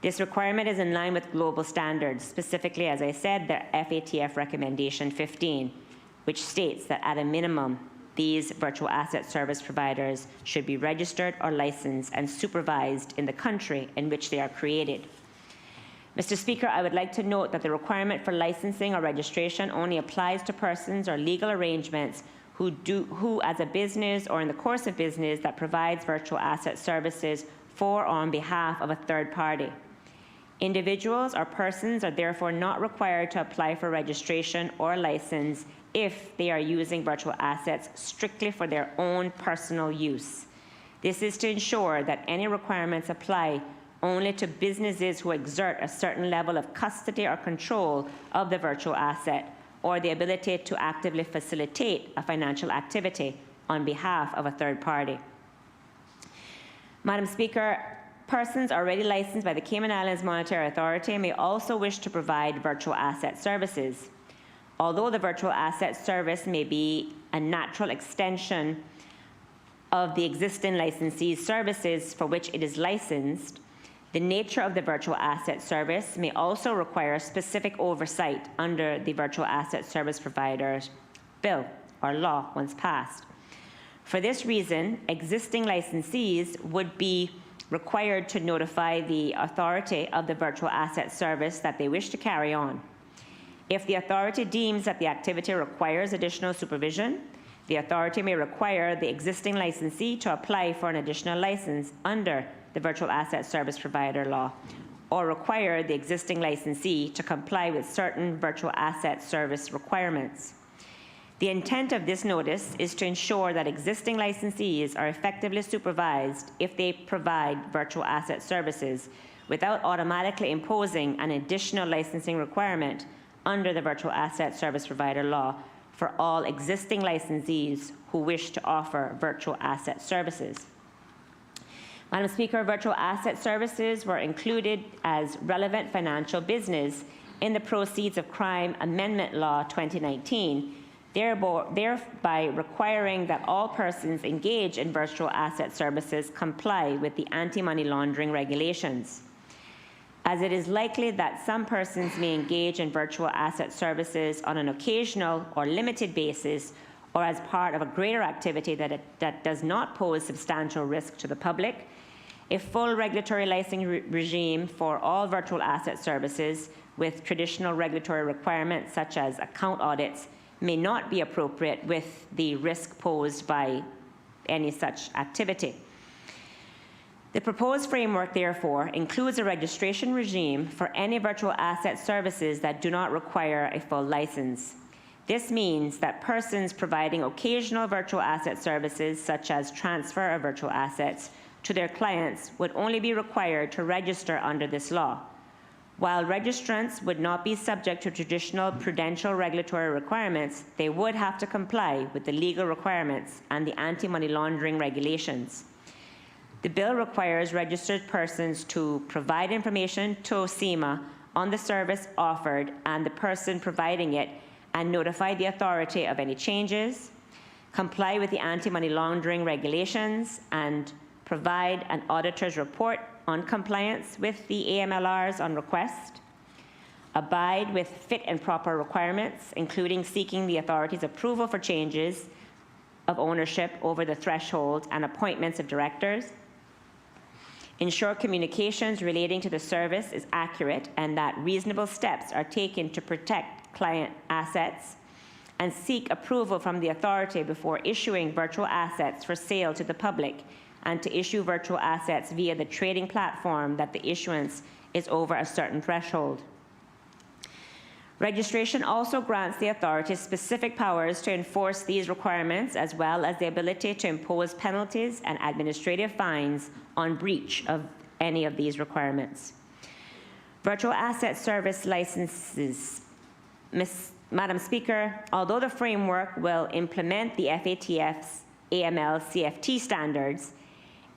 This requirement is in line with global standards, specifically, as I said, the FATF Recommendation 15, which states that at a minimum, these virtual asset service providers should be registered or licensed and supervised in the country in which they are created. Mr. Speaker, I would like to note that the requirement for licensing or registration only applies to persons or legal arrangements who as a business or in the course of business that provides virtual asset services for or on behalf of a third party. Individuals or persons are therefore not required to apply for registration or license if they are using virtual assets strictly for their own personal use. This is to ensure that any requirements apply only to businesses who exert a certain level of custody or control of the virtual asset or the ability to actively facilitate a financial activity on behalf of a third party. Madam Speaker, persons already licensed by the Cayman Islands Monetary Authority may also wish to provide virtual asset services. Although the virtual asset service may be a natural extension of the existing licensee's services for which it is licensed, the nature of the virtual asset service may also require specific oversight under the Virtual Asset Service Providers Bill or law once passed. For this reason, existing licensees would be required to notify the authority of the virtual asset service that they wish to carry on. If the authority deems that the activity requires additional supervision, the authority may require the existing licensee to apply for an additional license under the Virtual Asset Service Provider law, or require the existing licensee to comply with certain virtual asset service requirements. The intent of this notice is to ensure that existing licensees are effectively supervised if they provide virtual asset services without automatically imposing an additional licensing requirement under the Virtual Asset Service Provider law for all existing licensees who wish to offer virtual asset services. Madam Speaker, virtual asset services were included as relevant financial business in the Proceeds of Crime Amendment Law 2019, thereby requiring that all persons engaged in virtual asset services comply with the anti-money laundering regulations. As it is likely that some persons may engage in virtual asset services on an occasional or limited basis or as part of a greater activity that does not pose substantial risk to the public, a full regulatory licensing regime for all virtual asset services with traditional regulatory requirements such as account audits may not be appropriate with the risk posed by any such activity. The proposed framework, therefore, includes a registration regime for any virtual asset services that do not require a full license. This means that persons providing occasional virtual asset services, such as transfer of virtual assets, to their clients would only be required to register under this law. While registrants would not be subject to traditional prudential regulatory requirements, they would have to comply with the legal requirements and the anti-money laundering regulations. The bill requires registered persons to provide information to Sema on the service offered and the person providing it and notify the authority of any changes, comply with the anti-money laundering regulations, and provide an auditor's report on compliance with the AMLRs on request, abide with fit and proper requirements, including seeking the authority's approval for changes of ownership over the threshold and appointments of directors, ensure communications relating to the service is accurate and that reasonable steps are taken to protect client assets, and seek approval from the authority before issuing virtual assets for sale to the public, and to issue virtual assets via the trading platform that the issuance is over a certain threshold. Registration also grants the authority specific powers to enforce these requirements, as well as the ability to impose penalties and administrative fines on breach of any of these requirements. Virtual asset service licenses. Madam Speaker, although the framework will implement the FATF's AML-CFT standards,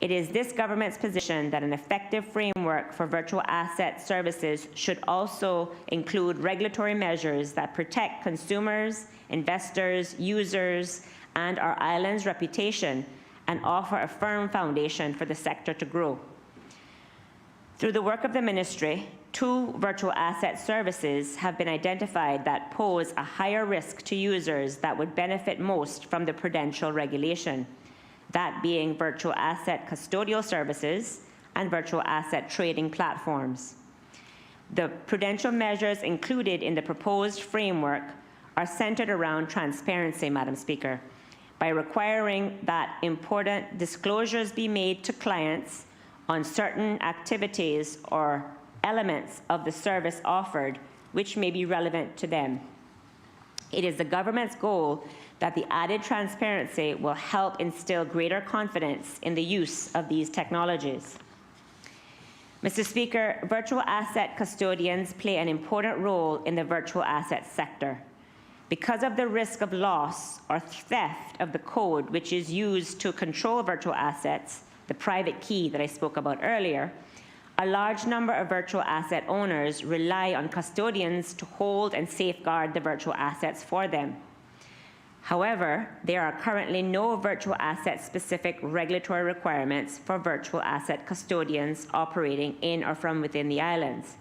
it is this government's position that an effective framework for virtual asset services should also include regulatory measures that protect consumers, investors, users, and our island's reputation and offer a firm foundation for the sector to grow. Through the work of the ministry, 2 virtual asset services have been identified that pose a higher risk to users that would benefit most from the Prudential regulation, that being virtual asset custodial services and virtual asset trading platforms. The prudential measures included in the proposed framework are centered around transparency, Madam Speaker, by requiring that important disclosures be made to clients on certain activities or elements of the service offered which may be relevant to them. It is the government's goal that the added transparency will help instill greater confidence in the use of these technologies. Mr. Speaker, virtual asset custodians play an important role in the virtual asset sector. Because of the risk of loss or theft of the code which is used to control virtual assets, the private key that I spoke about earlier, a large number of virtual asset owners rely on custodians to hold and safeguard the virtual assets for them. However, there are currently no virtual asset-specific regulatory requirements for virtual asset custodians operating in or from within the islands.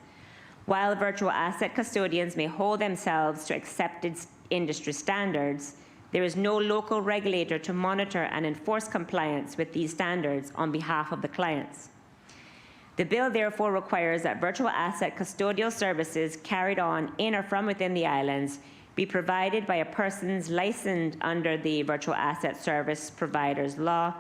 While virtual asset custodians may hold themselves to accepted industry standards, there is no local regulator to monitor and enforce compliance with these standards on behalf of the clients. The bill therefore requires that virtual asset custodial services carried on in or from within the islands be provided by a persons licensed under the Virtual Asset Service Providers Law.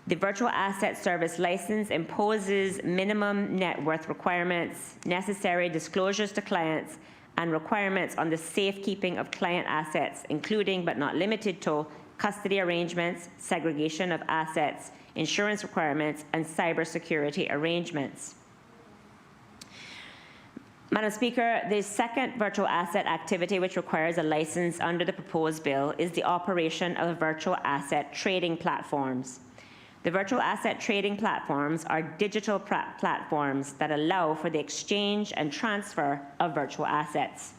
The Virtual Asset Service License imposes minimum net worth requirements, necessary disclosures to clients, and requirements on the safekeeping of client assets, including but not limited to custody arrangements, segregation of assets, insurance requirements, and cybersecurity arrangements. Madam Speaker, the second virtual asset activity which requires a license under the proposed bill is the operation of virtual asset trading platforms. The virtual asset trading platforms are digital platforms that allow for the exchange and transfer of virtual assets.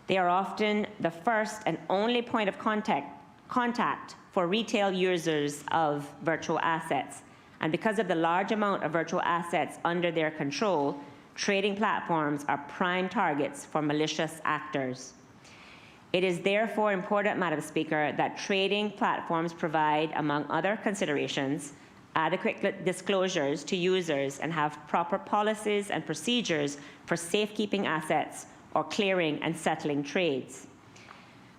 They are often the first and only point of contact for retail users of virtual assets. And because of the large amount of virtual assets under their control, trading platforms are prime targets for malicious actors. It is therefore important, Madam Speaker, that trading platforms provide, among other considerations, adequate disclosures to users and have proper policies and procedures for safekeeping assets or clearing and settling trades.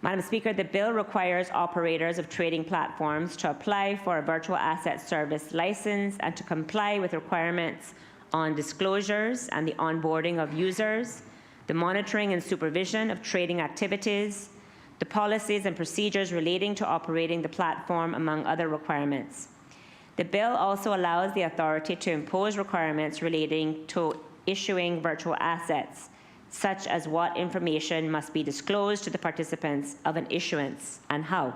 Madam Speaker, the bill requires operators of trading platforms to apply for a virtual asset service license and to comply with requirements on disclosures and the onboarding of users, the monitoring and supervision of trading activities, the policies and procedures relating to operating the platform, among other requirements. The bill also allows the authority to impose requirements relating to issuing virtual assets, such as what information must be disclosed to the participants of an issuance and how.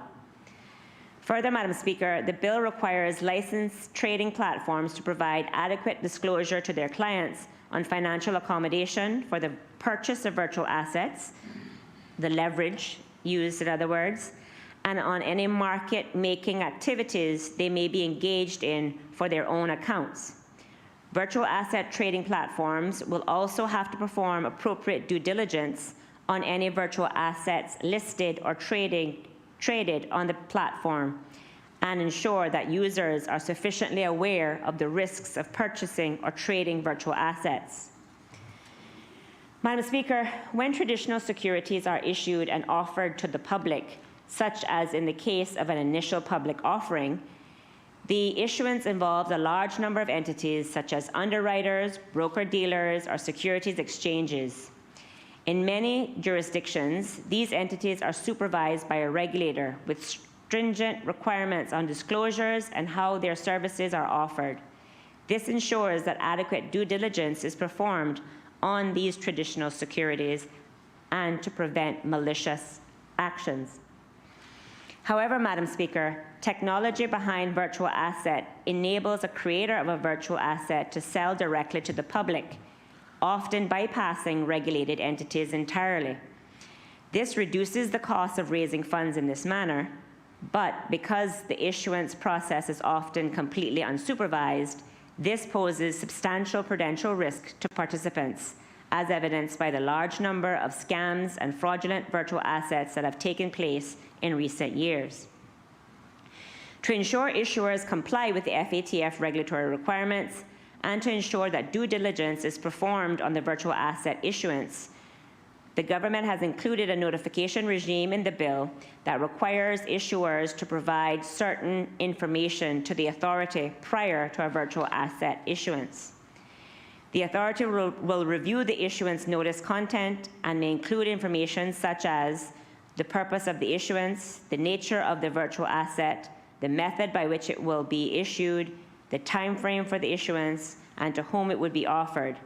Further, Madam Speaker, the bill requires licensed trading platforms to provide adequate disclosure to their clients on financial accommodation for the purchase of virtual assets, the leverage used in other words, and on any market-making activities they may be engaged in for their own accounts. Virtual asset trading platforms will also have to perform appropriate due diligence on any virtual assets listed or traded on the platform and ensure that users are sufficiently aware of the risks of purchasing or trading virtual assets. Madam Speaker, when traditional securities are issued and offered to the public, such as in the case of an initial public offering, the issuance involves a large number of entities such as underwriters, broker-dealers, or securities exchanges. In many jurisdictions, these entities are supervised by a regulator with stringent requirements on disclosures and how their services are offered. This ensures that adequate due diligence is performed on these traditional securities and to prevent malicious actions. However, Madam Speaker, technology behind virtual asset enables a creator of a virtual asset to sell directly to the public, often bypassing regulated entities entirely. This reduces the cost of raising funds in this manner, but because the issuance process is often completely unsupervised, this poses substantial prudential risk to participants, as evidenced by the large number of scams and fraudulent virtual assets that have taken place in recent years. To ensure issuers comply with the FATF regulatory requirements and to ensure that due diligence is performed on the virtual asset issuance, The government has included a notification regime in the bill that requires issuers to provide certain information to the authority prior to a virtual asset issuance. The authority will review the issuance notice content and may include information such as the purpose of the issuance, the nature of the virtual asset, the method by which it will be issued, the time frame for the issuance, and to whom it would be offered.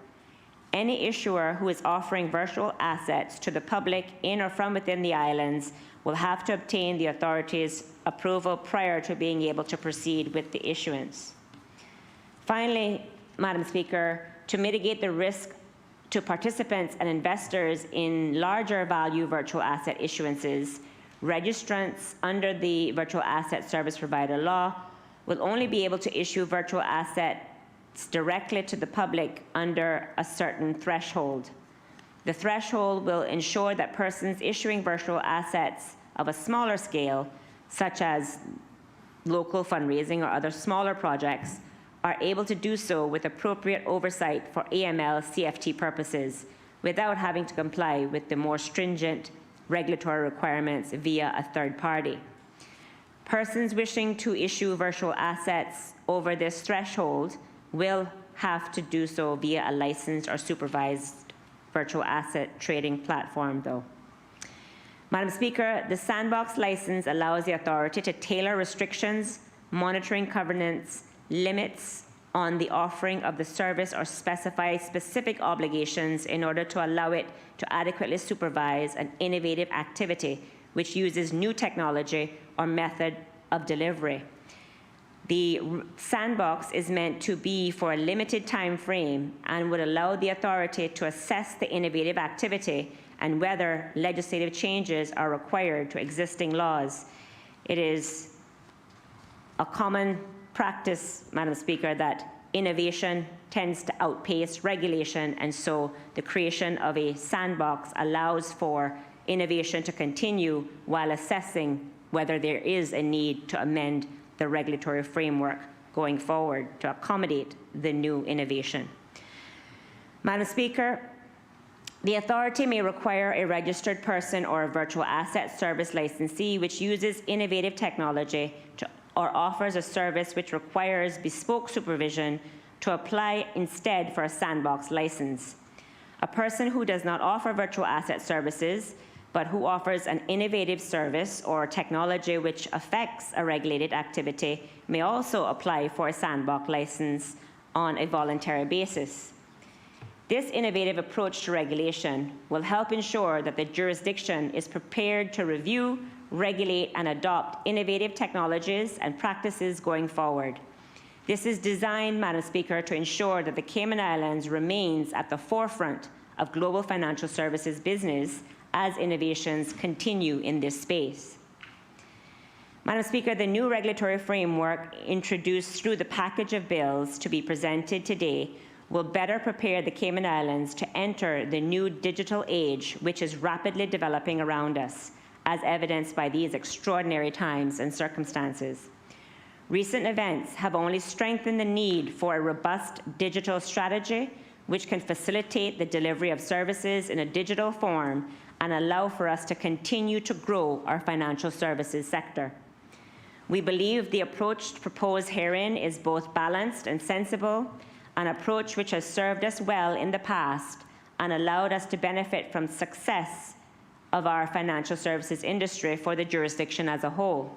Any issuer who is offering virtual assets to the public in or from within the islands will have to obtain the authority's approval prior to being able to proceed with the issuance. Finally, Madam Speaker, to mitigate the risk to participants and investors in larger value virtual asset issuances, registrants under the Virtual Asset Service Provider Law will only be able to issue virtual assets directly to the public under a certain threshold. The threshold will ensure that persons issuing virtual assets of a smaller scale, such as local fundraising or other smaller projects, are able to do so with appropriate oversight for AML CFT purposes without having to comply with the more stringent regulatory requirements via a third party. Persons wishing to issue virtual assets over this threshold will have to do so via a licensed or supervised virtual asset trading platform, though. Madam Speaker, the Sandbox license allows the authority to tailor restrictions, monitoring covenants, limits on the offering of the service, or specify specific obligations in order to allow it to adequately supervise an innovative activity which uses new technology or method of delivery. The Sandbox is meant to be for a limited time frame and would allow the authority to assess the innovative activity and whether legislative changes are required to existing laws. It is a common practice, Madam Speaker, that innovation tends to outpace regulation, and so the creation of a sandbox allows for innovation to continue while assessing whether there is a need to amend the regulatory framework going forward to accommodate the new innovation. Madam Speaker, the authority may require a registered person or a virtual asset service licensee which uses innovative technology or offers a service which requires bespoke supervision to apply instead for a sandbox license. A person who does not offer virtual asset services but who offers an innovative service or technology which affects a regulated activity may also apply for a sandbox license on a voluntary basis. This innovative approach to regulation will help ensure that the jurisdiction is prepared to review, regulate, and adopt innovative technologies and practices going forward. This is designed, Madam Speaker, to ensure that the Cayman Islands remains at the forefront of global financial services business as innovations continue in this space. Madam Speaker, the new regulatory framework introduced through the package of bills to be presented today will better prepare the Cayman Islands to enter the new digital age, which is rapidly developing around us, as evidenced by these extraordinary times and circumstances. Recent events have only strengthened the need for a robust digital strategy which can facilitate the delivery of services in a digital form and allow for us to continue to grow our financial services sector. We believe the approach proposed herein is both balanced and sensible, an approach which has served us well in the past and allowed us to benefit from success of our financial services industry for the jurisdiction as a whole.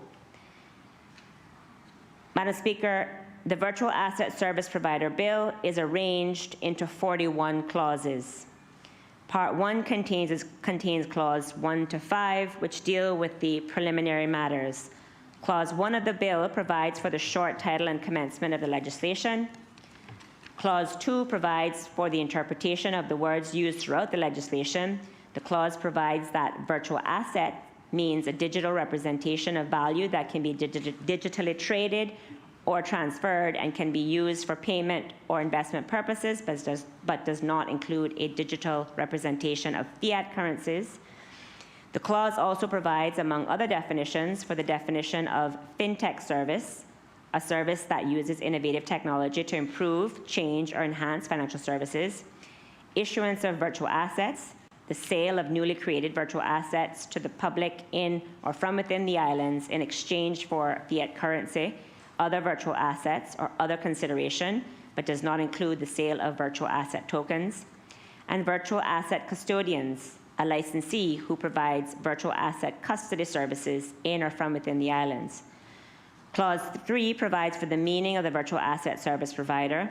Madam Speaker, the Virtual Asset Service Provider Bill is arranged into 41 clauses. Part 1 contains Clause 1 to 5, which deal with the preliminary matters. Clause 1 of the bill provides for the short title and commencement of the legislation. Clause 2 provides for the interpretation of the words used throughout the legislation. The clause provides that virtual asset means a digital representation of value that can be digitally traded or transferred and can be used for payment or investment purposes, but does not include a digital representation of fiat currencies. The clause also provides, among other definitions, for the definition of fintech service, a service that uses innovative technology to improve, change, or enhance financial services, issuance of virtual assets, the sale of newly created virtual assets to the public in or from within the islands in exchange for fiat currency, other virtual assets, or other consideration, but does not include the sale of virtual asset tokens. And virtual asset custodians, a licensee who provides virtual asset custody services in or from within the islands. Clause 3 provides for the meaning of the virtual asset service provider.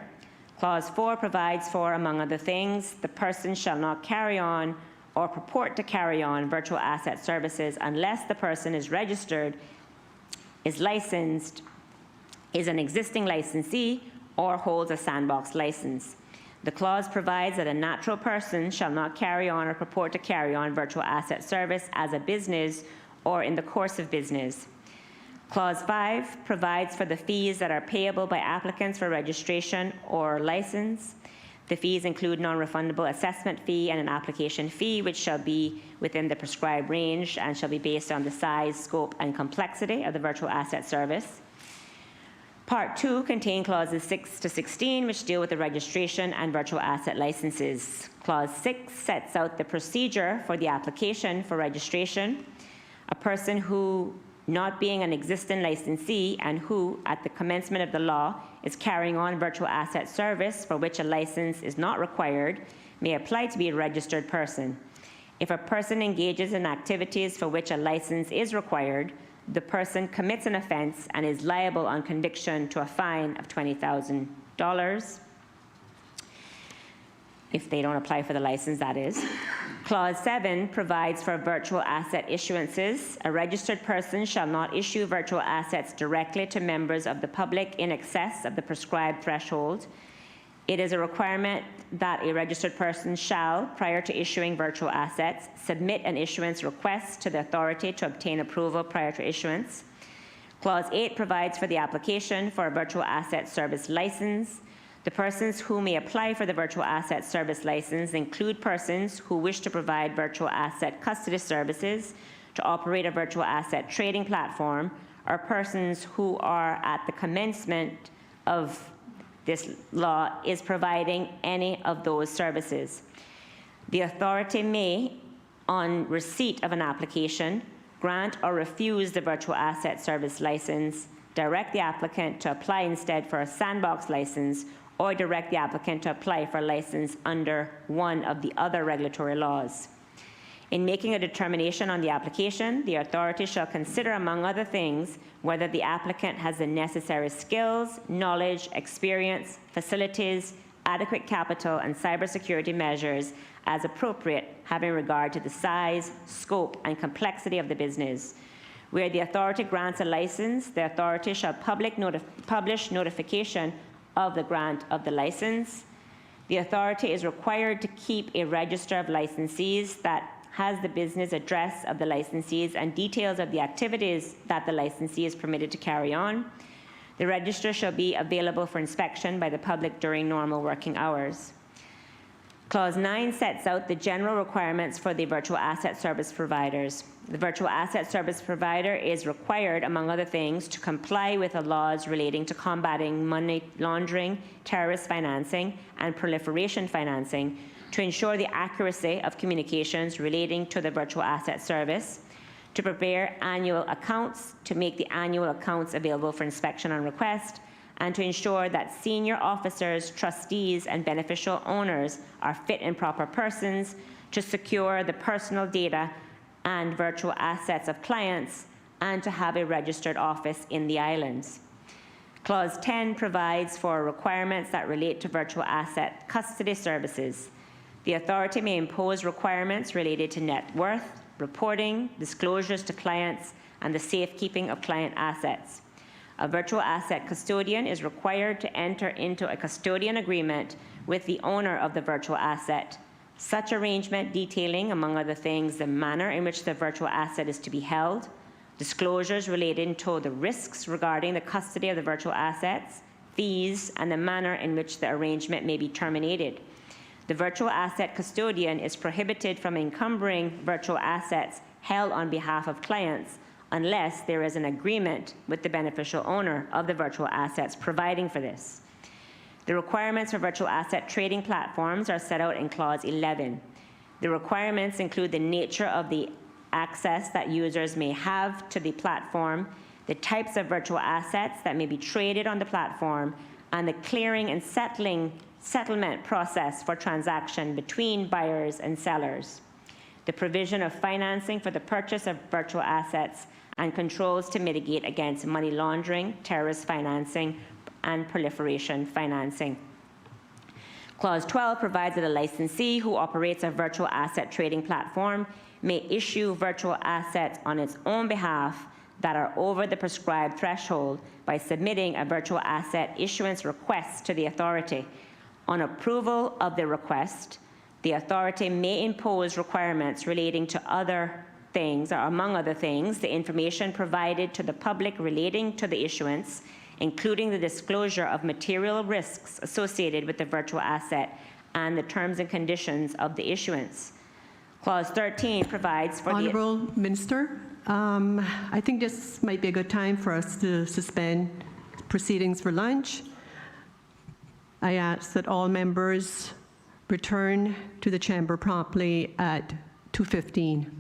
Clause 4 provides for, among other things, the person shall not carry on or purport to carry on virtual asset services unless the person is registered, is licensed, is an existing licensee, or holds a Sandbox license. The clause provides that a natural person shall not carry on or purport to carry on virtual asset service as a business or in the course of business. Clause 5 provides for the fees that are payable by applicants for registration or license. The fees include non-refundable assessment fee and an application fee, which shall be within the prescribed range and shall be based on the size, scope, and complexity of the virtual asset service. Part 2 contains clauses 6 to 16, which deal with the registration and virtual asset licenses. Clause 6 sets out the procedure for the application for registration. A person who, not being an existing licensee and who, at the commencement of the law, is carrying on virtual asset service for which a license is not required, may apply to be a registered person. If a person engages in activities for which a license is required, the person commits an offense and is liable on conviction to a fine of $20,000. If they don't apply for the license, that is. Clause 7 provides for virtual asset issuances. A registered person shall not issue virtual assets directly to members of the public in excess of the prescribed threshold. It is a requirement that a registered person shall, prior to issuing virtual assets, submit an issuance request to the authority to obtain approval prior to issuance. Clause 8 provides for the application for a virtual asset service license. The persons who may apply for the virtual asset service license include persons who wish to provide virtual asset custody services, to operate a virtual asset trading platform, or persons who are at the commencement of this law is providing any of those services. The authority may, on receipt of an application, grant or refuse the virtual asset service license, direct the applicant to apply instead for a Sandbox license, or direct the applicant to apply for a license under one of the other regulatory laws. In making a determination on the application, the authority shall consider, among other things, whether the applicant has the necessary skills, knowledge, experience, facilities, adequate capital, and cybersecurity measures as appropriate, having regard to the size, scope, and complexity of the business. Where the authority grants a license, the authority shall publish notification of the grant of the license. The authority is required to keep a register of licensees that has the business address of the licensees and details of the activities that the licensee is permitted to carry on. The register shall be available for inspection by the public during normal working hours. Clause 9 sets out the general requirements for the virtual asset service providers. The virtual asset service provider is required, among other things, to comply with the laws relating to combating money laundering, terrorist financing, and proliferation financing, to ensure the accuracy of communications relating to the virtual asset service, to prepare annual accounts, to make the annual accounts available for inspection on request, and to ensure that senior officers, trustees, and beneficial owners are fit and proper persons, to secure the personal data and virtual assets of clients, and to have a registered office in the islands. Clause 10 provides for requirements that relate to virtual asset custody services. The authority may impose requirements related to net worth, reporting, disclosures to clients, and the safekeeping of client assets. A virtual asset custodian is required to enter into a custodian agreement with the owner of the virtual asset. Such arrangement detailing, among other things, the manner in which the virtual asset is to be held, disclosures relating to the risks regarding the custody of the virtual assets, fees, and the manner in which the arrangement may be terminated. The virtual asset custodian is prohibited from encumbering virtual assets held on behalf of clients unless there is an agreement with the beneficial owner of the virtual assets providing for this. The requirements for virtual asset trading platforms are set out in Clause 11. The requirements include the nature of the access that users may have to the platform, the types of virtual assets that may be traded on the platform, and the clearing and settlement process for transaction between buyers and sellers. The provision of financing for the purchase of virtual assets and controls to mitigate against money laundering, terrorist financing, and proliferation financing. Clause 12 provides that a licensee who operates a virtual asset trading platform may issue virtual assets on its own behalf that are over the prescribed threshold by submitting a virtual asset issuance request to the authority. On approval of the request, the authority may impose requirements relating to other things, or among other things, the information provided to the public relating to the issuance, including the disclosure of material risks associated with the virtual asset and the terms and conditions of the issuance. Clause 13 provides for Honourable Minister, I think this might be a good time for us to suspend proceedings for lunch. I ask that all members return to the chamber promptly at 2:15.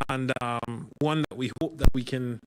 And one that we hope that we can